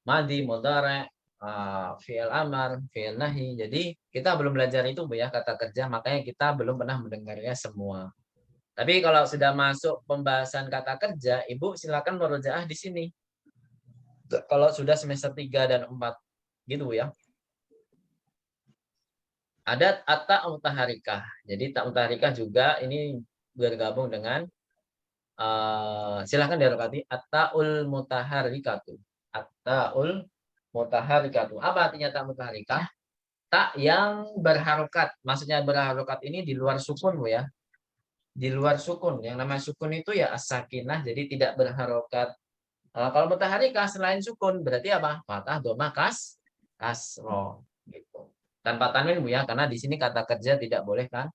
madi, mudhari', fi'il amar, fi'il nahi. Jadi kita belum belajar itu Bu ya, kata kerja, makanya kita belum pernah mendengarnya semua. Tapi kalau sudah masuk pembahasan kata kerja, Ibu silakan murojaah di sini. Kalau sudah semester 3 dan 4 gitu ya. Ada at-ta mutaharikah. Jadi ta mutaharikah juga ini bergabung dengan silakan dirokati at-ta'ul mutaharikatu. At-ta'ul mutaharikatu. Apa artinya ta mutaharikah? Tak yang berharokat. Maksudnya berharokat ini di luar sukun Bu ya. Di luar sukun. Yang namanya sukun itu ya as-sakinah, jadi tidak berharokat. Kalau mutaharikah selain sukun berarti apa? Fathah, dhamma, kasroh gitu. Tanpa tanwin Bu ya, karena di sini kata kerja tidak boleh kan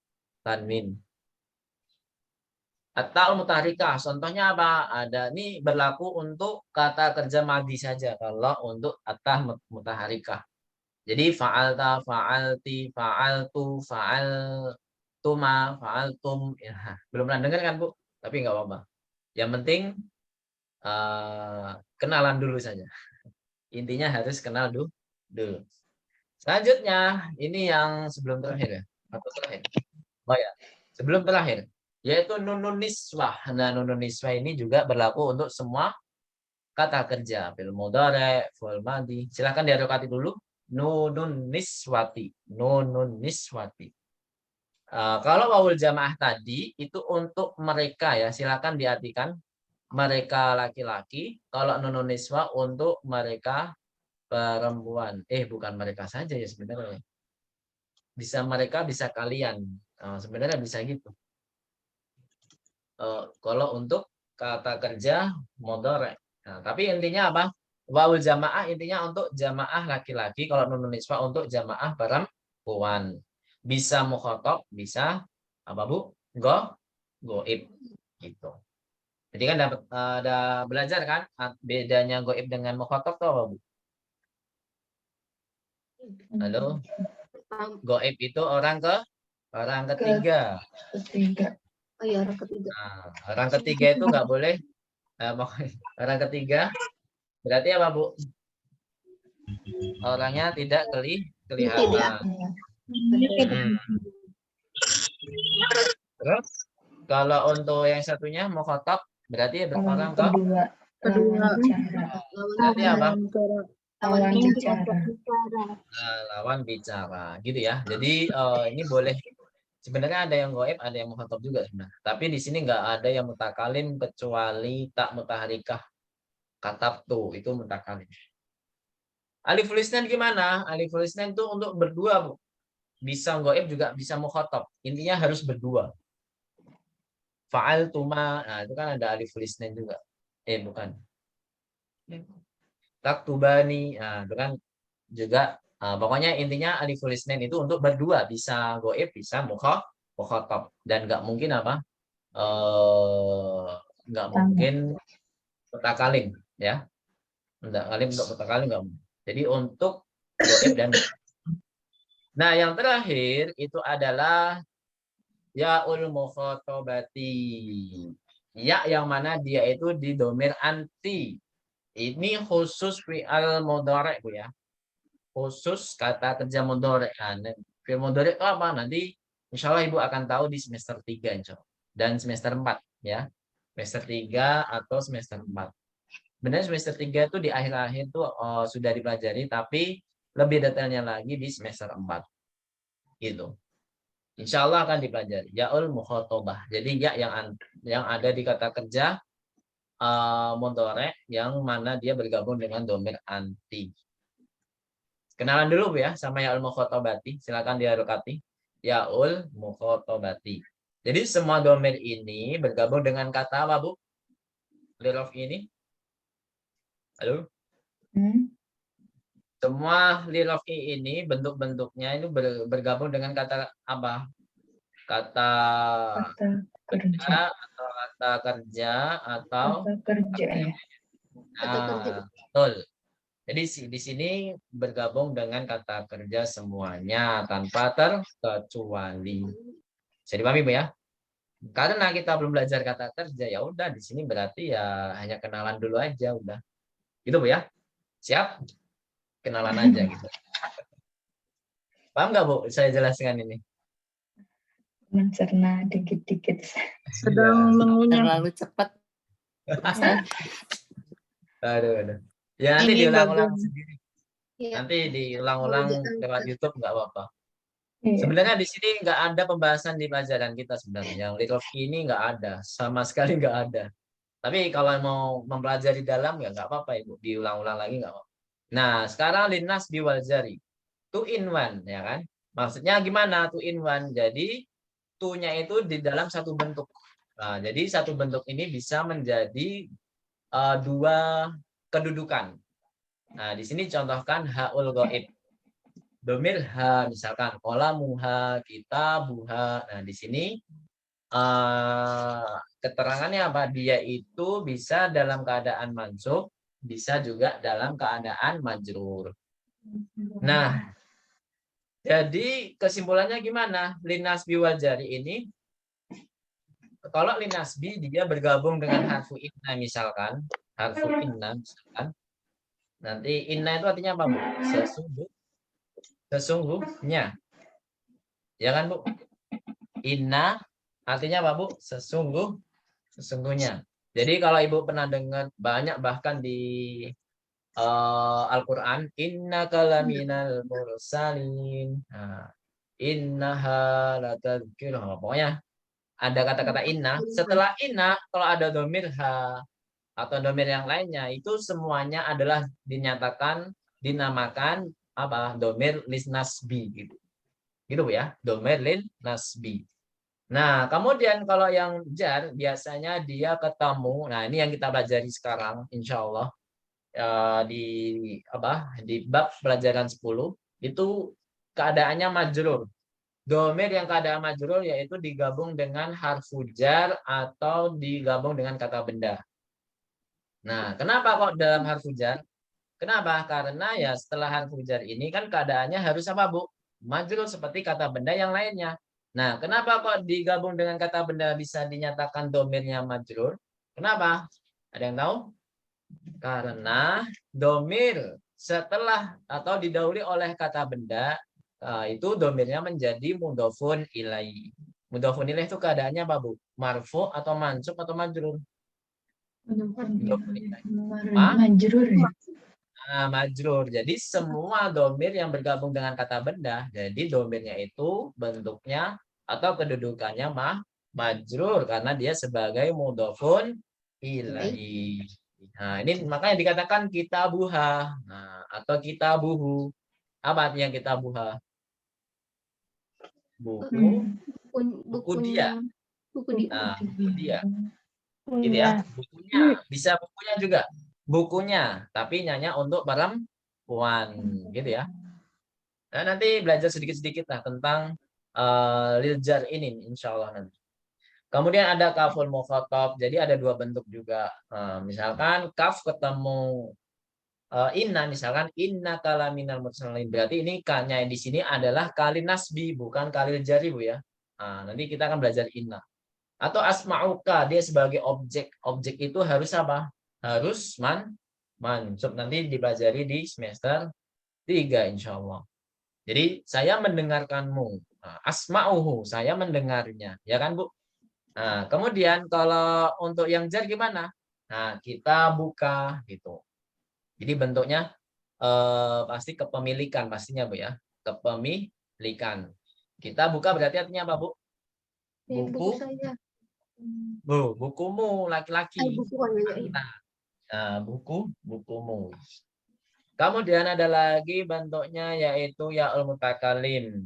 tanwin. At-ta'ul mutaharikah, contohnya apa? Ada ini berlaku untuk kata kerja madi saja kalau untuk at-ta mutaharikah. Jadi fa'alta, fa'alti, fa'altu, fa'altuma, fa'altum. Ya, belum pernah dengar kan Bu? Tapi nggak apa-apa. Yang penting kenalan dulu saja. Intinya harus kenal dulu. Selanjutnya, ini yang sebelum terakhir ya. Atau terakhir? Oh ya, sebelum terakhir. Yaitu nunun niswah. Nah, nunun niswah ini juga berlaku untuk semua kata kerja. Fi'il mudhari', fi'il madhi. Silakan diharokati dulu. Nunun niswati. Nunun niswati. Kalau wawul jamaah tadi itu untuk mereka ya, silakan diartikan mereka laki-laki. Kalau nunun niswa untuk mereka perempuan. Bukan mereka saja ya sebenarnya. Bisa mereka, bisa kalian. Sebenarnya bisa gitu. Kalau untuk kata kerja mudhari'. Nah, tapi intinya apa? Wawul jamaah intinya untuk jamaah laki-laki, kalau nunun niswa untuk jamaah perempuan. Bisa mukhatab, bisa apa Bu? Goib gitu. Jadi kan ada belajar kan bedanya goib dengan mukhatab tuh apa Bu? Halo? Goib itu orang ketiga. Oh iya, orang ketiga. Nah, orang ketiga itu nggak boleh. Orang ketiga berarti apa Bu? Orangnya tidak kelihatan. Terus kalau untuk yang satunya mukhatab berarti orang Kedua berarti apa? lawan bicara. Lawan bicara gitu ya. Jadi ini boleh sebenarnya ada yang goib, ada yang mukhatab juga sebenarnya. Tapi di sini nggak ada yang mutakalim kecuali tak mutaharikah. Katabtu itu mutakalim. Aliful isnan gimana? Aliful isnan itu untuk berdua Bu. Bisa goib juga bisa mukhatab. Intinya harus berdua. Fa'altuma, nah itu kan ada aliful isnan juga. Bukan. Taktubani, nah itu kan juga. Pokoknya intinya aliful isnan itu untuk berdua. Bisa goib, bisa mukhatab. Dan nggak mungkin apa? Nggak mungkin mutakalim. Ya. Untuk mutakalim nggak mungkin. Jadi untuk goib dan nah, yang terakhir itu adalah ya'ul mukhatabati. Ya yang mana dia itu di domir anti. Ini khusus fi'al mudhari' Bu ya. Khusus kata kerja mudhari'. Fi'al mudhari' itu apa? Nanti insya Allah Ibu akan tahu di semester 3 insya Allah. Dan semester 4 ya. Semester 3 atau semester 4. Benar semester 3 itu di akhir-akhir itu sudah dipelajari, tapi lebih detailnya lagi di semester 4. Gitu. Insya Allah akan dipelajari. Ya'ul mukhatabah. Jadi ya yang ada di kata kerja mudhari' yang mana dia bergabung dengan domir anti. Kenalan dulu Bu ya sama ya'ul mukhatabati. Silakan diharokati. Ya'ul mukhatabati. Jadi semua domir ini bergabung dengan kata apa Bu? Lirof ini. Halo? Semua lirofi ini bentuk-bentuknya itu bergabung dengan kata apa? Kata kerja atau kata kerja atau kerja ya. Betul. Jadi di sini bergabung dengan kata kerja semuanya tanpa terkecuali. Bisa dipahami Bu ya? Karena kita belum belajar kata kerja, ya udah di sini berarti ya hanya kenalan dulu aja udah. Gitu Bu ya. Siap? Kenalan aja gitu. Paham nggak Bu? Saya jelaskan ini. Mencerna dikit-dikit. Sedang mengunyah. Terlalu cepat. Aduh. Ya nanti Ini diulang-ulang bagian. sendiri. Iya. Nanti diulang-ulang lewat YouTube nggak apa-apa. Iya. Sebenarnya di sini nggak ada pembahasan di pelajaran kita sebenarnya. Yang little ini nggak ada, sama sekali nggak ada. Tapi kalau mau mempelajari dalam ya nggak apa-apa Ibu, diulang-ulang lagi nggak apa-apa. Nah, sekarang linnas biwal jari. Two in one, ya kan? Maksudnya gimana two in one? Jadi two-nya itu di dalam satu bentuk. Nah, jadi satu bentuk ini bisa menjadi dua kedudukan. Nah, di sini contohkan haul ghaib. Domir ha, misalkan qalamuha, kitabuha. Nah, di sini keterangannya apa? Dia itu bisa dalam keadaan mansub, bisa juga dalam keadaan majrur. Nah, jadi kesimpulannya gimana? Linasbi wal jari ini, kalau linasbi dia bergabung dengan harfu inna misalkan, harfu inna misalkan. Nanti inna itu artinya apa, Bu? Sesungguhnya. Ya kan, Bu? Inna artinya apa, Bu? Sesungguhnya. Jadi kalau Ibu pernah dengar banyak bahkan di Al-Quran, inna kalaminal mursalin. Nah, innaha latadzkirah. Pokoknya ada kata-kata inna. Setelah inna, kalau ada domir ha atau domir yang lainnya, itu semuanya adalah dinyatakan, dinamakan apa? Domir lisnasbi gitu. Gitu Bu ya, domir lin nasbi. Nah, kemudian kalau yang jar biasanya dia ketemu. Nah, ini yang kita pelajari sekarang, insya Allah di bab pelajaran 10 itu keadaannya majrur. Domir yang keadaan majrur yaitu digabung dengan harfu jar atau digabung dengan kata benda. Nah, kenapa kok dalam harfu jar? Kenapa? Karena ya setelah harfu jar ini kan keadaannya harus apa, Bu? Majrur seperti kata benda yang lainnya. Nah, kenapa kok digabung dengan kata benda bisa dinyatakan domirnya majrur? Kenapa? Ada yang tahu? Karena domir setelah atau didahului oleh kata benda itu domirnya menjadi mudhofun ilai. Mudhofun ilai itu keadaannya apa, Bu? Marfu atau mansub atau majrur? Majrur ya. Nah, majrur. Jadi semua domir yang bergabung dengan kata benda, jadi domirnya itu bentuknya atau kedudukannya majrur karena dia sebagai mudhofun ilaihi. Nah, ini makanya dikatakan kitabuha. Nah, atau kitabuhu. Apa artinya kitabuha? Buku dia. Buku dia. Nah, buku dia. Gitu ya. Bukunya. Bisa bukunya juga. Bukunya. Tapi nyanyi untuk perempuan. Gitu ya. Nah, nanti belajar sedikit-sedikit lah tentang liljar ini. Insya Allah nanti. Kemudian ada kaful mukhatab. Jadi ada dua bentuk juga. Misalkan kaf ketemu inna, misalkan inna kalaminal mursalin. Berarti ini kanya di sini adalah kali nasbi, bukan kali jari, Bu ya. Nah, nanti kita akan belajar inna. Atau asma'uka, dia sebagai objek. Objek itu harus apa? Harus mansub. Nanti dipelajari di semester 3 insya Allah. Jadi saya mendengarkanmu. Nah, asma'uhu, saya mendengarnya. Ya kan, Bu? Nah, kemudian kalau untuk yang jar gimana? Nah, kita buka gitu. Jadi bentuknya pasti kepemilikan pastinya, Bu ya. Kepemilikan. Kita buka berarti artinya apa, Bu? Buku saya. Bu, bukumu laki-laki. Buku ya. Nah, bukumu. Kemudian ada lagi bentuknya yaitu ya'ul mutakalim.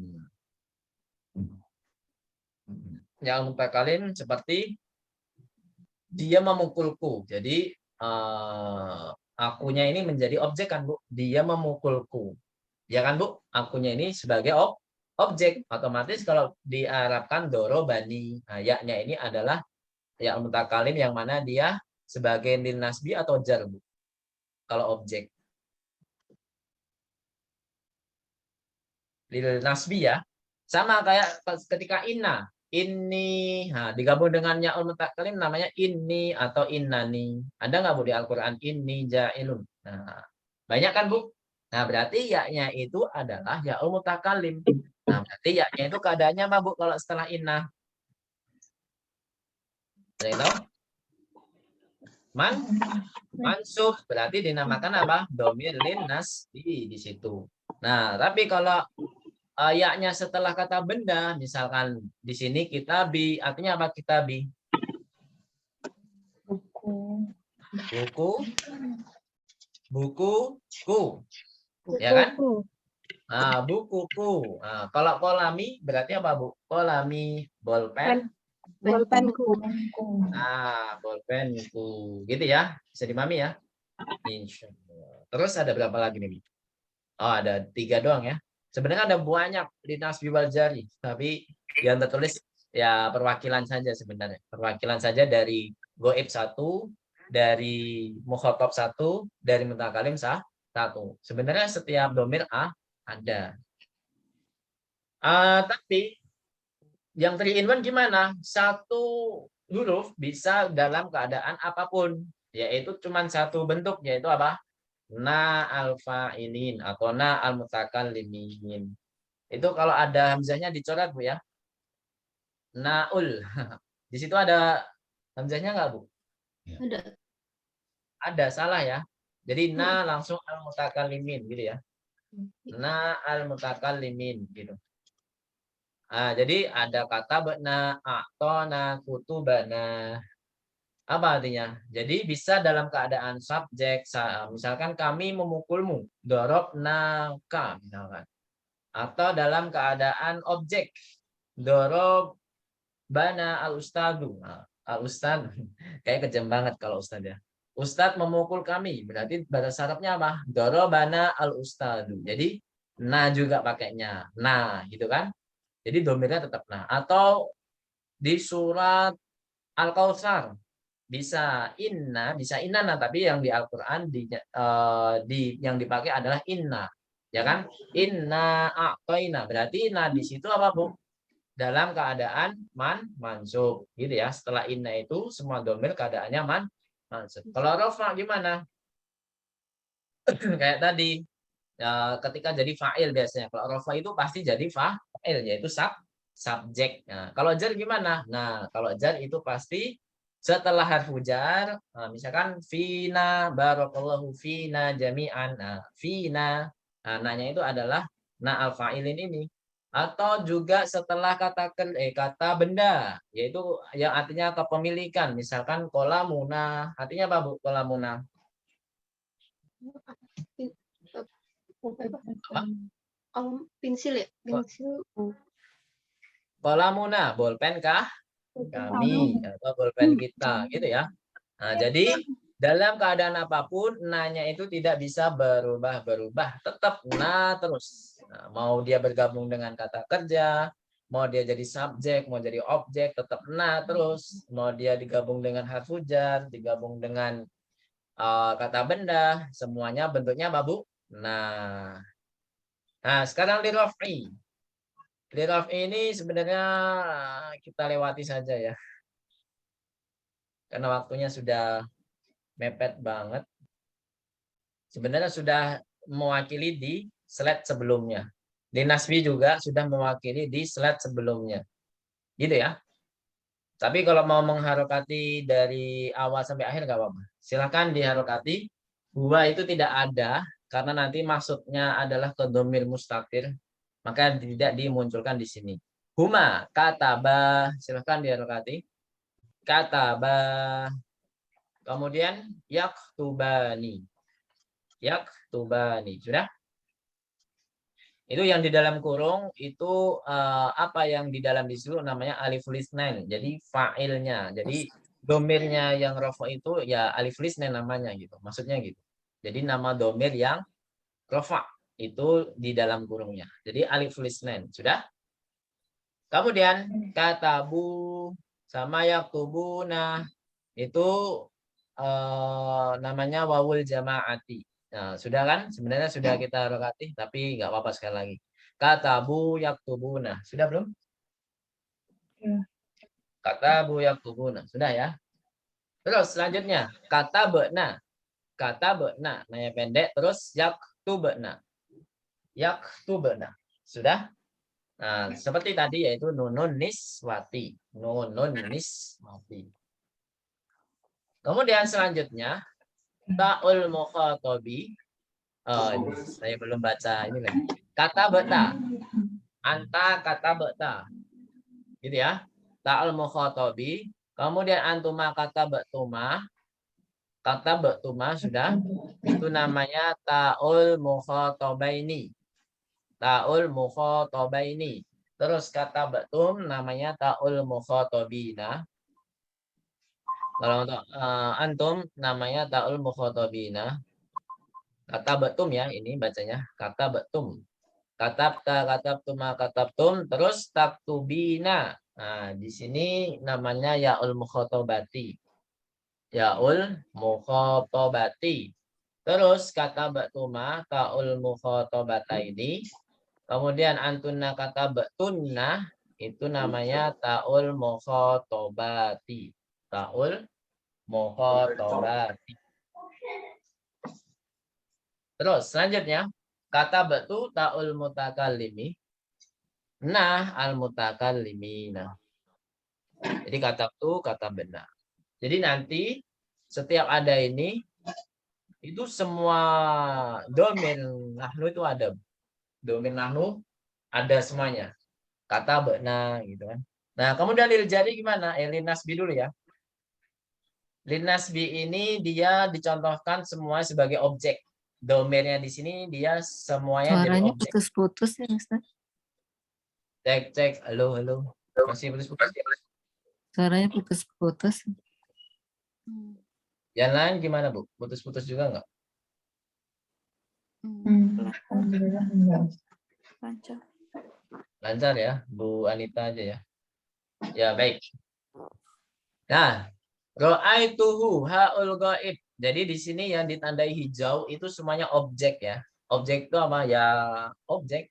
Ya'ul mutakalim seperti dia memukulku. Jadi akunya ini menjadi objek kan, Bu? Dia memukulku. Ya kan, Bu? Akunya ini sebagai objek. Otomatis kalau diarabkan dorobani. Nah, yaknya ini adalah ya mutakalim yang mana dia sebagai lil nasbi atau jar, Bu. Kalau objek. Lil nasbi ya. Sama kayak ketika inna. Ini. Nah, digabung dengan ya'ul mutakalim namanya ini atau innani. Ada nggak Bu di Al-Quran? Ini ja'ilun. Nah, banyak kan Bu? Nah, berarti ya-nya itu adalah ya'ul mutakalim. Nah, berarti ya-nya itu keadaannya apa Bu kalau setelah inna? Ada yang tahu? Mansub berarti dinamakan apa? Domir lin nasbi di situ. Nah, tapi kalau ya-nya setelah kata benda, misalkan di sini kitabi, artinya apa kitabi? Buku, bukuku, ya kan? Nah, bukuku. Nah, kalau kolami berarti apa Bu? Kolami, bolpen. Bolpenku. Nah, bolpenku. Gitu ya. Bisa dimami ya. Insya Allah. Terus ada berapa lagi nih? Oh, ada 3 doang ya. Sebenarnya ada banyak di nasbi wal jari, tapi yang tertulis ya perwakilan saja sebenarnya. Perwakilan saja dari goib 1, dari mukhatab 1, dari mutakalim 1. Sebenarnya setiap domir ada. Tapi yang 3 in 1 gimana? Satu huruf bisa dalam keadaan apapun, yaitu cuma satu bentuk, yaitu apa? Na al-fa'ilin atau na al-mutakallimin. Itu kalau ada hamzahnya dicoret Bu ya. Naul. Di situ ada hamzahnya nggak Bu? Ada. Ada, salah ya. Jadi na langsung al-mutakallimin gitu ya. Na al-mutakallimin gitu. Jadi ada kata bana, a'tona, kutubana. Apa artinya? Jadi bisa dalam keadaan subjek, misalkan kami memukulmu, dorobnaka misalkan. Atau dalam keadaan objek, dorobana al-ustadu. Al-ustad, kayak kejam banget kalau ustad ya. Ustad memukul kami, berarti bahasa Arabnya apa? Dorobana al-ustadu. Jadi, na juga pakainya. Nah, gitu kan? Jadi domirnya tetap nah. Atau di surat Al-Kautsar bisa inna nah, tapi yang di Al-Qur'an yang dipakai adalah inna. Ya kan? Inna a'toina. Berarti inna di situ apa, Bu? Dalam keadaan mansub gitu ya. Setelah inna itu semua domir keadaannya mansub. Kalau rafa gimana? Kayak tadi ketika jadi fa'il biasanya. Kalau rafa itu pasti jadi fa'il, yaitu subjek. Nah, kalau jar gimana? Nah, kalau jar itu pasti setelah harfu jar, misalkan fina barakallahu fina jami'an. Nah, fina, nanya itu adalah na al fa'ilin ini. Atau juga setelah kata benda, yaitu yang artinya kepemilikan. Misalkan kolamuna, artinya apa Bu? Kolamuna. Pensil ya? Pensil. Kolamuna, bolpen kah? Kami, atau bolpen kita, gitu ya. Nah, jadi dalam keadaan apapun, nanya itu tidak bisa berubah-berubah. Tetap na terus. Nah, mau dia bergabung dengan kata kerja, mau dia jadi subjek, mau jadi objek, tetap na terus. Mau dia digabung dengan harfu jar, digabung dengan kata benda, semuanya bentuknya apa, Bu? Nah, sekarang li raf'i. Li raf'i ini sebenarnya kita lewati saja ya. Karena waktunya sudah mepet banget. Sebenarnya sudah mewakili di slide sebelumnya. Di Nasbi juga sudah mewakili di slide sebelumnya. Gitu ya. Tapi kalau mau mengharokati dari awal sampai akhir nggak apa-apa. Silakan diharokati. Huwa itu tidak ada karena nanti maksudnya adalah ke domir mustaqir. Maka tidak dimunculkan di sini. Huma, kataba, silakan diharokati. Kataba. Kemudian yaktubani. Yaktubani. Sudah? Itu yang di dalam kurung itu apa yang di dalam disuruh namanya alif lisnain. Jadi fa'ilnya. Jadi domirnya yang rafa itu ya alif lisnain namanya gitu. Maksudnya gitu. Jadi nama domir yang rafa itu di dalam kurungnya. Jadi alif lisnain. Sudah? Kemudian katabu sama yaktubuna itu namanya wawul jama'ati. Nah, sudah kan? Sebenarnya sudah kita harokati, tapi nggak apa-apa sekali lagi. Katabu yaktubuna. Sudah belum? Katabu yaktubuna. Sudah ya. Terus selanjutnya katabna. Katabna. Nah yang pendek. Terus yaktubna. Yaktubna. Sudah? Nah, seperti tadi yaitu nunun niswati. Nunun niswati. Kemudian selanjutnya ta'ul mukhatabi. Oh, ini saya belum baca ini lagi. Kata beta. Anta kata beta. Gitu ya. Ta'ul mukhatabi. Kemudian antuma kata betuma. Kata betuma sudah. Itu namanya ta'ul mukhatabaini. Ta'ul mukhatabaini. Terus kata betum namanya ta'ul mukhatabina. Kalau untuk antum namanya ta'ul mukhatabina. Kata betum ya, ini bacanya kata betum. Katabta, katabtuma, katabtum, terus taktubina. Nah, di sini namanya yaul mukhatabati. Yaul mukhatabati. Terus kata betuma, ta'ul mukhatabata ini. Kemudian antunna kata betunna, itu namanya ta'ul mukhatabati. Ta'ul mukhatabati. Terus selanjutnya kata betu ta'ul mutakallimi. Nah al mutakallimina. Jadi kata tu kata benar. Jadi nanti setiap ada ini itu semua domain nahnu itu ada. Domain nahnu ada semuanya. Kata benar gitu kan. Nah, kemudian lil jari gimana? Lin nasbi dulu ya. Lin nasbi ini dia dicontohkan semua sebagai objek. Domainnya di sini dia semuanya jadi Suaranya objek. putus-putus ya, Ustaz. Cek, halo. Masih putus-putus. Suaranya putus-putus. Yang lain gimana, Bu? Putus-putus juga enggak? Alhamdulillah enggak. Lancar ya, Bu Anita aja ya. Ya, baik. Nah, ra'aituhu haul ghaib. Jadi di sini yang ditandai hijau itu semuanya objek ya. Objek itu apa? Ya, objek.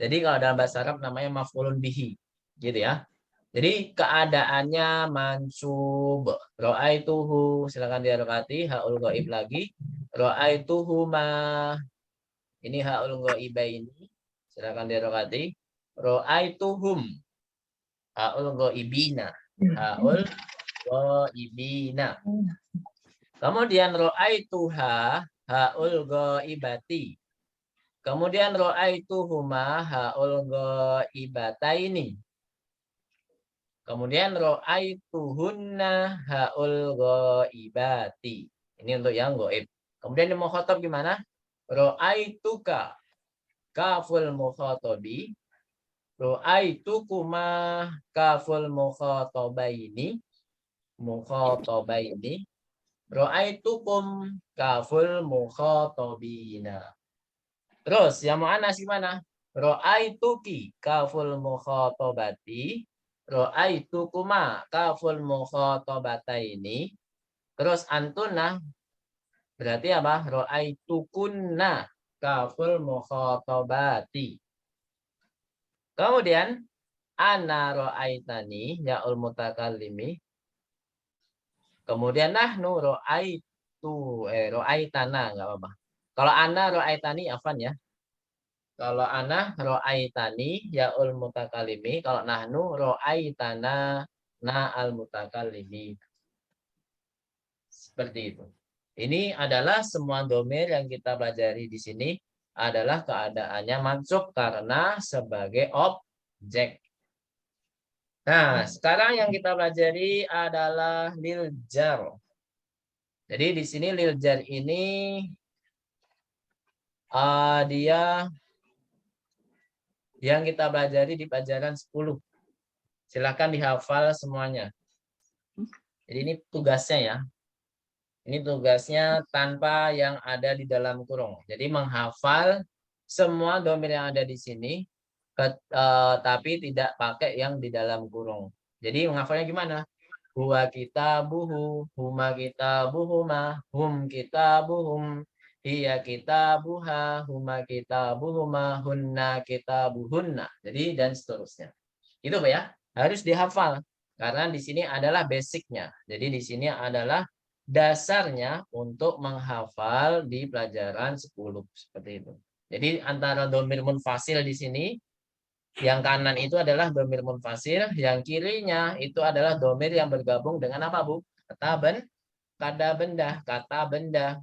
Jadi kalau dalam bahasa Arab namanya maf'ulun bihi. Gitu ya. Jadi keadaannya mansub. Ra'aituhu, silakan dirokati haul ghaib lagi. Ra'aituhu ma. Ini haul ghaibaini. Silakan dirokati. Ra'aituhum. Haul ghaibina. Haul ghaibina. Kemudian ra'aituha haul ghaibati. Kemudian ra'aituhuma haul ghaibataini. Kemudian ra'aituhunna haul ghaibati. Ini untuk yang ghaib. Kemudian yang mukhatab gimana? Ra'aituka kaful mukhatabi. Ra'aitukuma kaful mukhatabaini. Mukhatabaini. Ra'aitukum kaful mukhatabina. Terus yang mu'annas gimana? Ra'aituki kaful mukhatabati. Ra'aitukuma kaful mukhatabataini. Terus antuna berarti apa? Ra'aitukunna kaful mukhatabati. Kemudian ana ra'aitani ya'ul mutakallimi. Kemudian nahnu ra'aitana enggak apa-apa. Kalau ana ra'aitani afan ya. Kalau ana ra'aitani yaul mutakallimi, kalau nahnu ra'aitana na al mutakallimi. Seperti itu. Ini adalah semua domain yang kita pelajari di sini adalah keadaannya mansub karena sebagai objek. Nah, sekarang yang kita pelajari adalah lil jar. Jadi di sini lil jar ini dia yang kita pelajari di pelajaran 10. Silahkan dihafal semuanya. Jadi ini tugasnya ya. Ini tugasnya tanpa yang ada di dalam kurung. Jadi menghafal semua domain yang ada di sini. Tapi tidak pakai yang di dalam kurung. Jadi menghafalnya gimana? Huwa kitabuhu, huma kitabuhuma, hum kitabuhum, hiya kitabuha, huma kitabuhuma, hunna kitabuhunna. Jadi dan seterusnya. Itu Pak ya, harus dihafal. Karena di sini adalah basicnya. Jadi di sini adalah dasarnya untuk menghafal di pelajaran 10 seperti itu. Jadi antara domir munfasil di sini, yang kanan itu adalah domir munfasil, yang kirinya itu adalah domir yang bergabung dengan apa, Bu? Kata benda.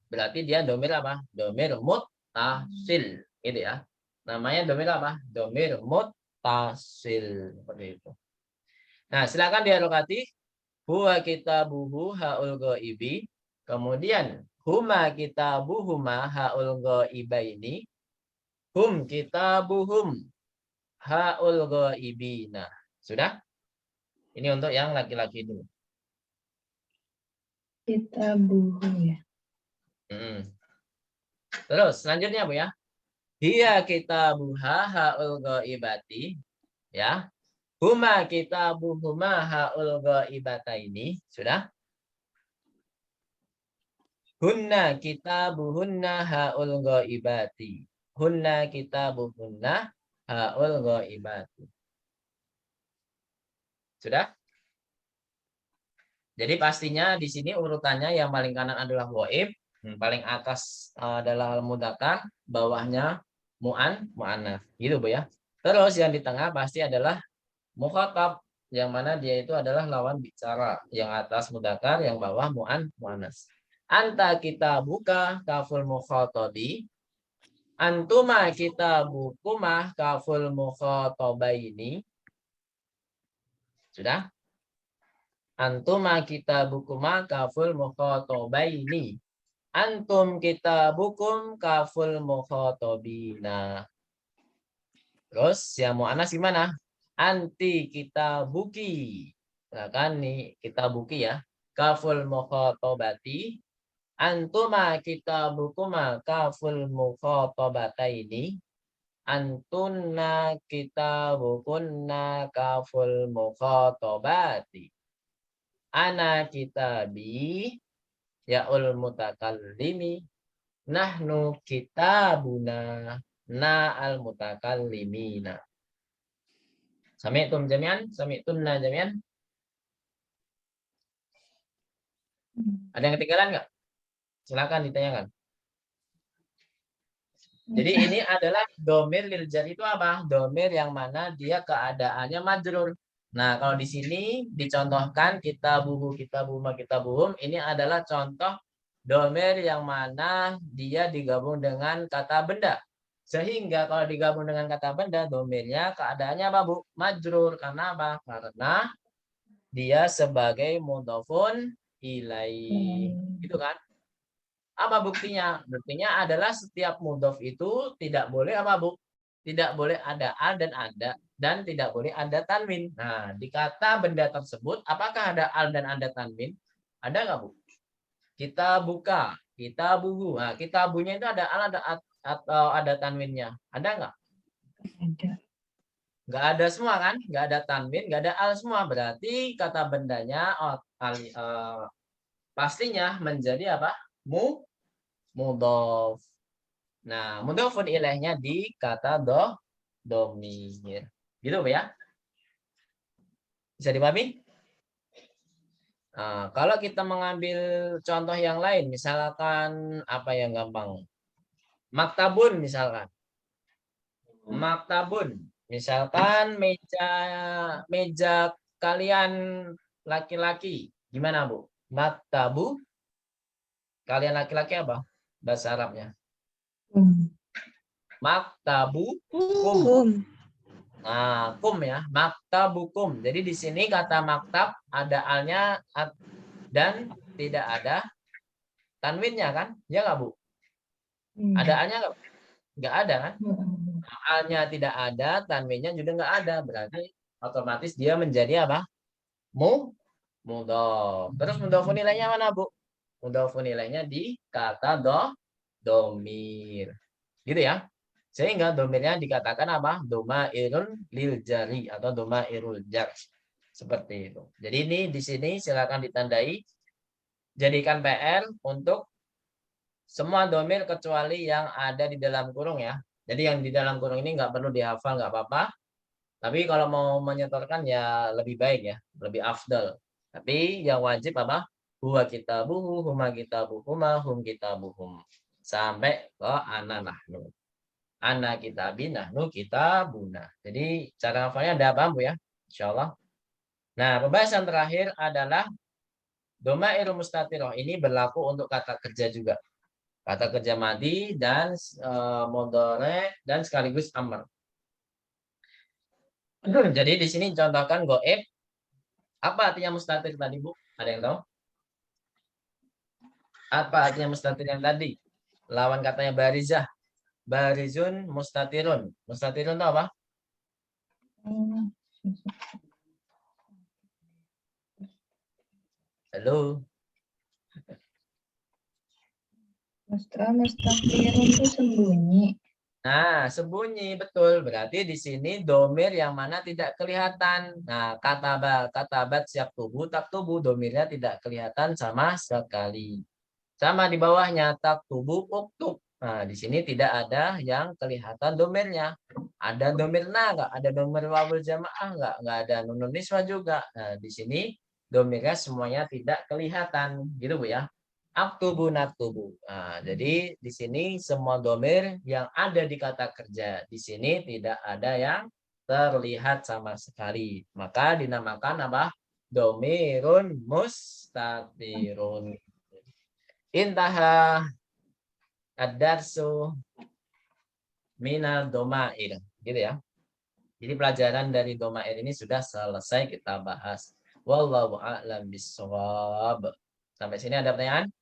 Berarti dia domir apa? Domir muttasil, gitu ya. Namanya domir apa? Domir muttasil, seperti itu. Nah, silakan diharokati. Huwa kitabuhu haul ghaibi. Kemudian huma kitabuhuma haul ghaibaini. Hum kitabuhum haul ghaibina. Sudah? Ini untuk yang laki-laki dulu. Kitabuhu ya. Terus selanjutnya Bu ya. Hiya kitabuha haul ghaibati. Ya. Huma kitabuhuma haul ghaibataini. Sudah? Hunna kitabuhunna haul ghaibati. Hunna kitabuhunna haul ghaibati. Sudah? Jadi pastinya di sini urutannya yang paling kanan adalah ghaib, paling atas adalah mudzakkar, bawahnya mu'annas. Gitu Bu ya. Terus yang di tengah pasti adalah mukhatab, yang mana dia itu adalah lawan bicara, yang atas mudzakkar, yang bawah mu'annas. Anta kitabuka kaful mukhatabi, antuma kitabukuma kaful mukhatabaini. Sudah? Antuma kitabukuma kaful mukhatabaini. Antum kitabukum kaful mukhatabina. Terus yang mu'annas gimana? Anti kitabuki. Nah, kan nih kitabuki ya. Kaful mukhatabati. Antuma kitabukuma kaful mukhatabataini. Antunna kitabukunna kaful mukhatabati. Ana kitabi ya'ul mutakallimi. Nahnu kitabuna na'al mutakallimina. Sami'tum jami'an? Sami'tunna jami'an? Ada yang ketinggalan nggak? Silakan ditanyakan. Jadi ini adalah domir lil jar itu apa? Domir yang mana dia keadaannya majrur. Nah, kalau di sini dicontohkan kitabuhu, kitabuhuma, kitabuhum, ini adalah contoh domir yang mana dia digabung dengan kata benda. Sehingga kalau digabung dengan kata benda, domirnya keadaannya apa, Bu? Majrur. Karena apa? Karena dia sebagai mudhofun ilaih. Gitu kan? Apa buktinya? Buktinya adalah setiap mudhof itu tidak boleh apa, Bu? Tidak boleh ada al dan tidak boleh ada tanwin. Nah, di kata benda tersebut apakah ada al dan ada tanwin? Ada nggak, Bu? Kita buka, kita buhu. Nah, kita bunya itu ada al atau ada tanwinnya? Ada nggak? Ada. Nggak ada semua kan? Nggak ada tanwin, nggak ada al semua. Berarti kata bendanya pastinya menjadi apa? Mudhof. Nah, mudhofun ilaihnya di kata domir. Gitu Bu ya? Bisa dipahami? Nah, kalau kita mengambil contoh yang lain, misalkan apa yang gampang? Maktabun misalkan. Maktabun. Misalkan meja kalian laki-laki. Gimana, Bu? Maktabu. Kalian laki-laki apa? Bahasa Arabnya. Maktabu kum. Nah, kum ya, maktabukum. Jadi di sini kata maktab ada alnya dan tidak ada tanwinnya kan? Ya nggak, Bu? Ada alnya nggak? Nggak ada kan? Alnya tidak ada, tanwinnya juga nggak ada. Berarti otomatis dia menjadi apa? Mudhof. Terus mudhofun nilainya mana, Bu? Mudhofun nilainya di kata domir. Gitu ya. Sehingga domirnya dikatakan apa? Domairun lil jari atau domairul jar. Seperti itu. Jadi ini di sini silakan ditandai. Jadikan PR untuk semua domir kecuali yang ada di dalam kurung ya. Jadi yang di dalam kurung ini nggak perlu dihafal, nggak apa-apa. Tapi kalau mau menyetorkan ya lebih baik ya, lebih afdal. Tapi yang wajib apa? Huwa kitabuhu, huma kitabuhuma, hum kitabuhum. Sampai ke ana nahnu. Ana kitabin, nahnu kitabuna. Jadi cara hafalnya ada paham Bu ya? Insyaallah. Nah, pembahasan terakhir adalah domairu mustatirah. Ini berlaku untuk kata kerja juga. Kata kerja madi dan mudhari dan sekaligus amr. Jadi di sini contohkan goib. Apa artinya mustatir tadi Bu? Ada yang tahu? Apa artinya mustatir yang tadi? Lawan katanya barizah. Barizun mustatirun. Mustatirun itu apa? Halo. Mustakbirun itu sembunyi. Nah, sembunyi betul. Berarti di sini domir yang mana tidak kelihatan. Nah, katabat siap tubuh, tak tubuh domirnya tidak kelihatan sama sekali. Sama di bawahnya tak tubuh uktub. Nah, di sini tidak ada yang kelihatan domirnya. Ada domir nggak? Ada domir wawul jamaah nggak ada nunun niswa juga. Nah, di sini domirnya semuanya tidak kelihatan, gitu Bu ya. Aktubu naktubu. Nah, jadi di sini semua domir yang ada di kata kerja di sini tidak ada yang terlihat sama sekali. Maka dinamakan apa? Domirun mustatirun. Intaha ad-darsu minal domair. Gitu ya. Jadi pelajaran dari domair ini sudah selesai kita bahas. Wallahu a'lam bishawab. Sampai sini ada pertanyaan?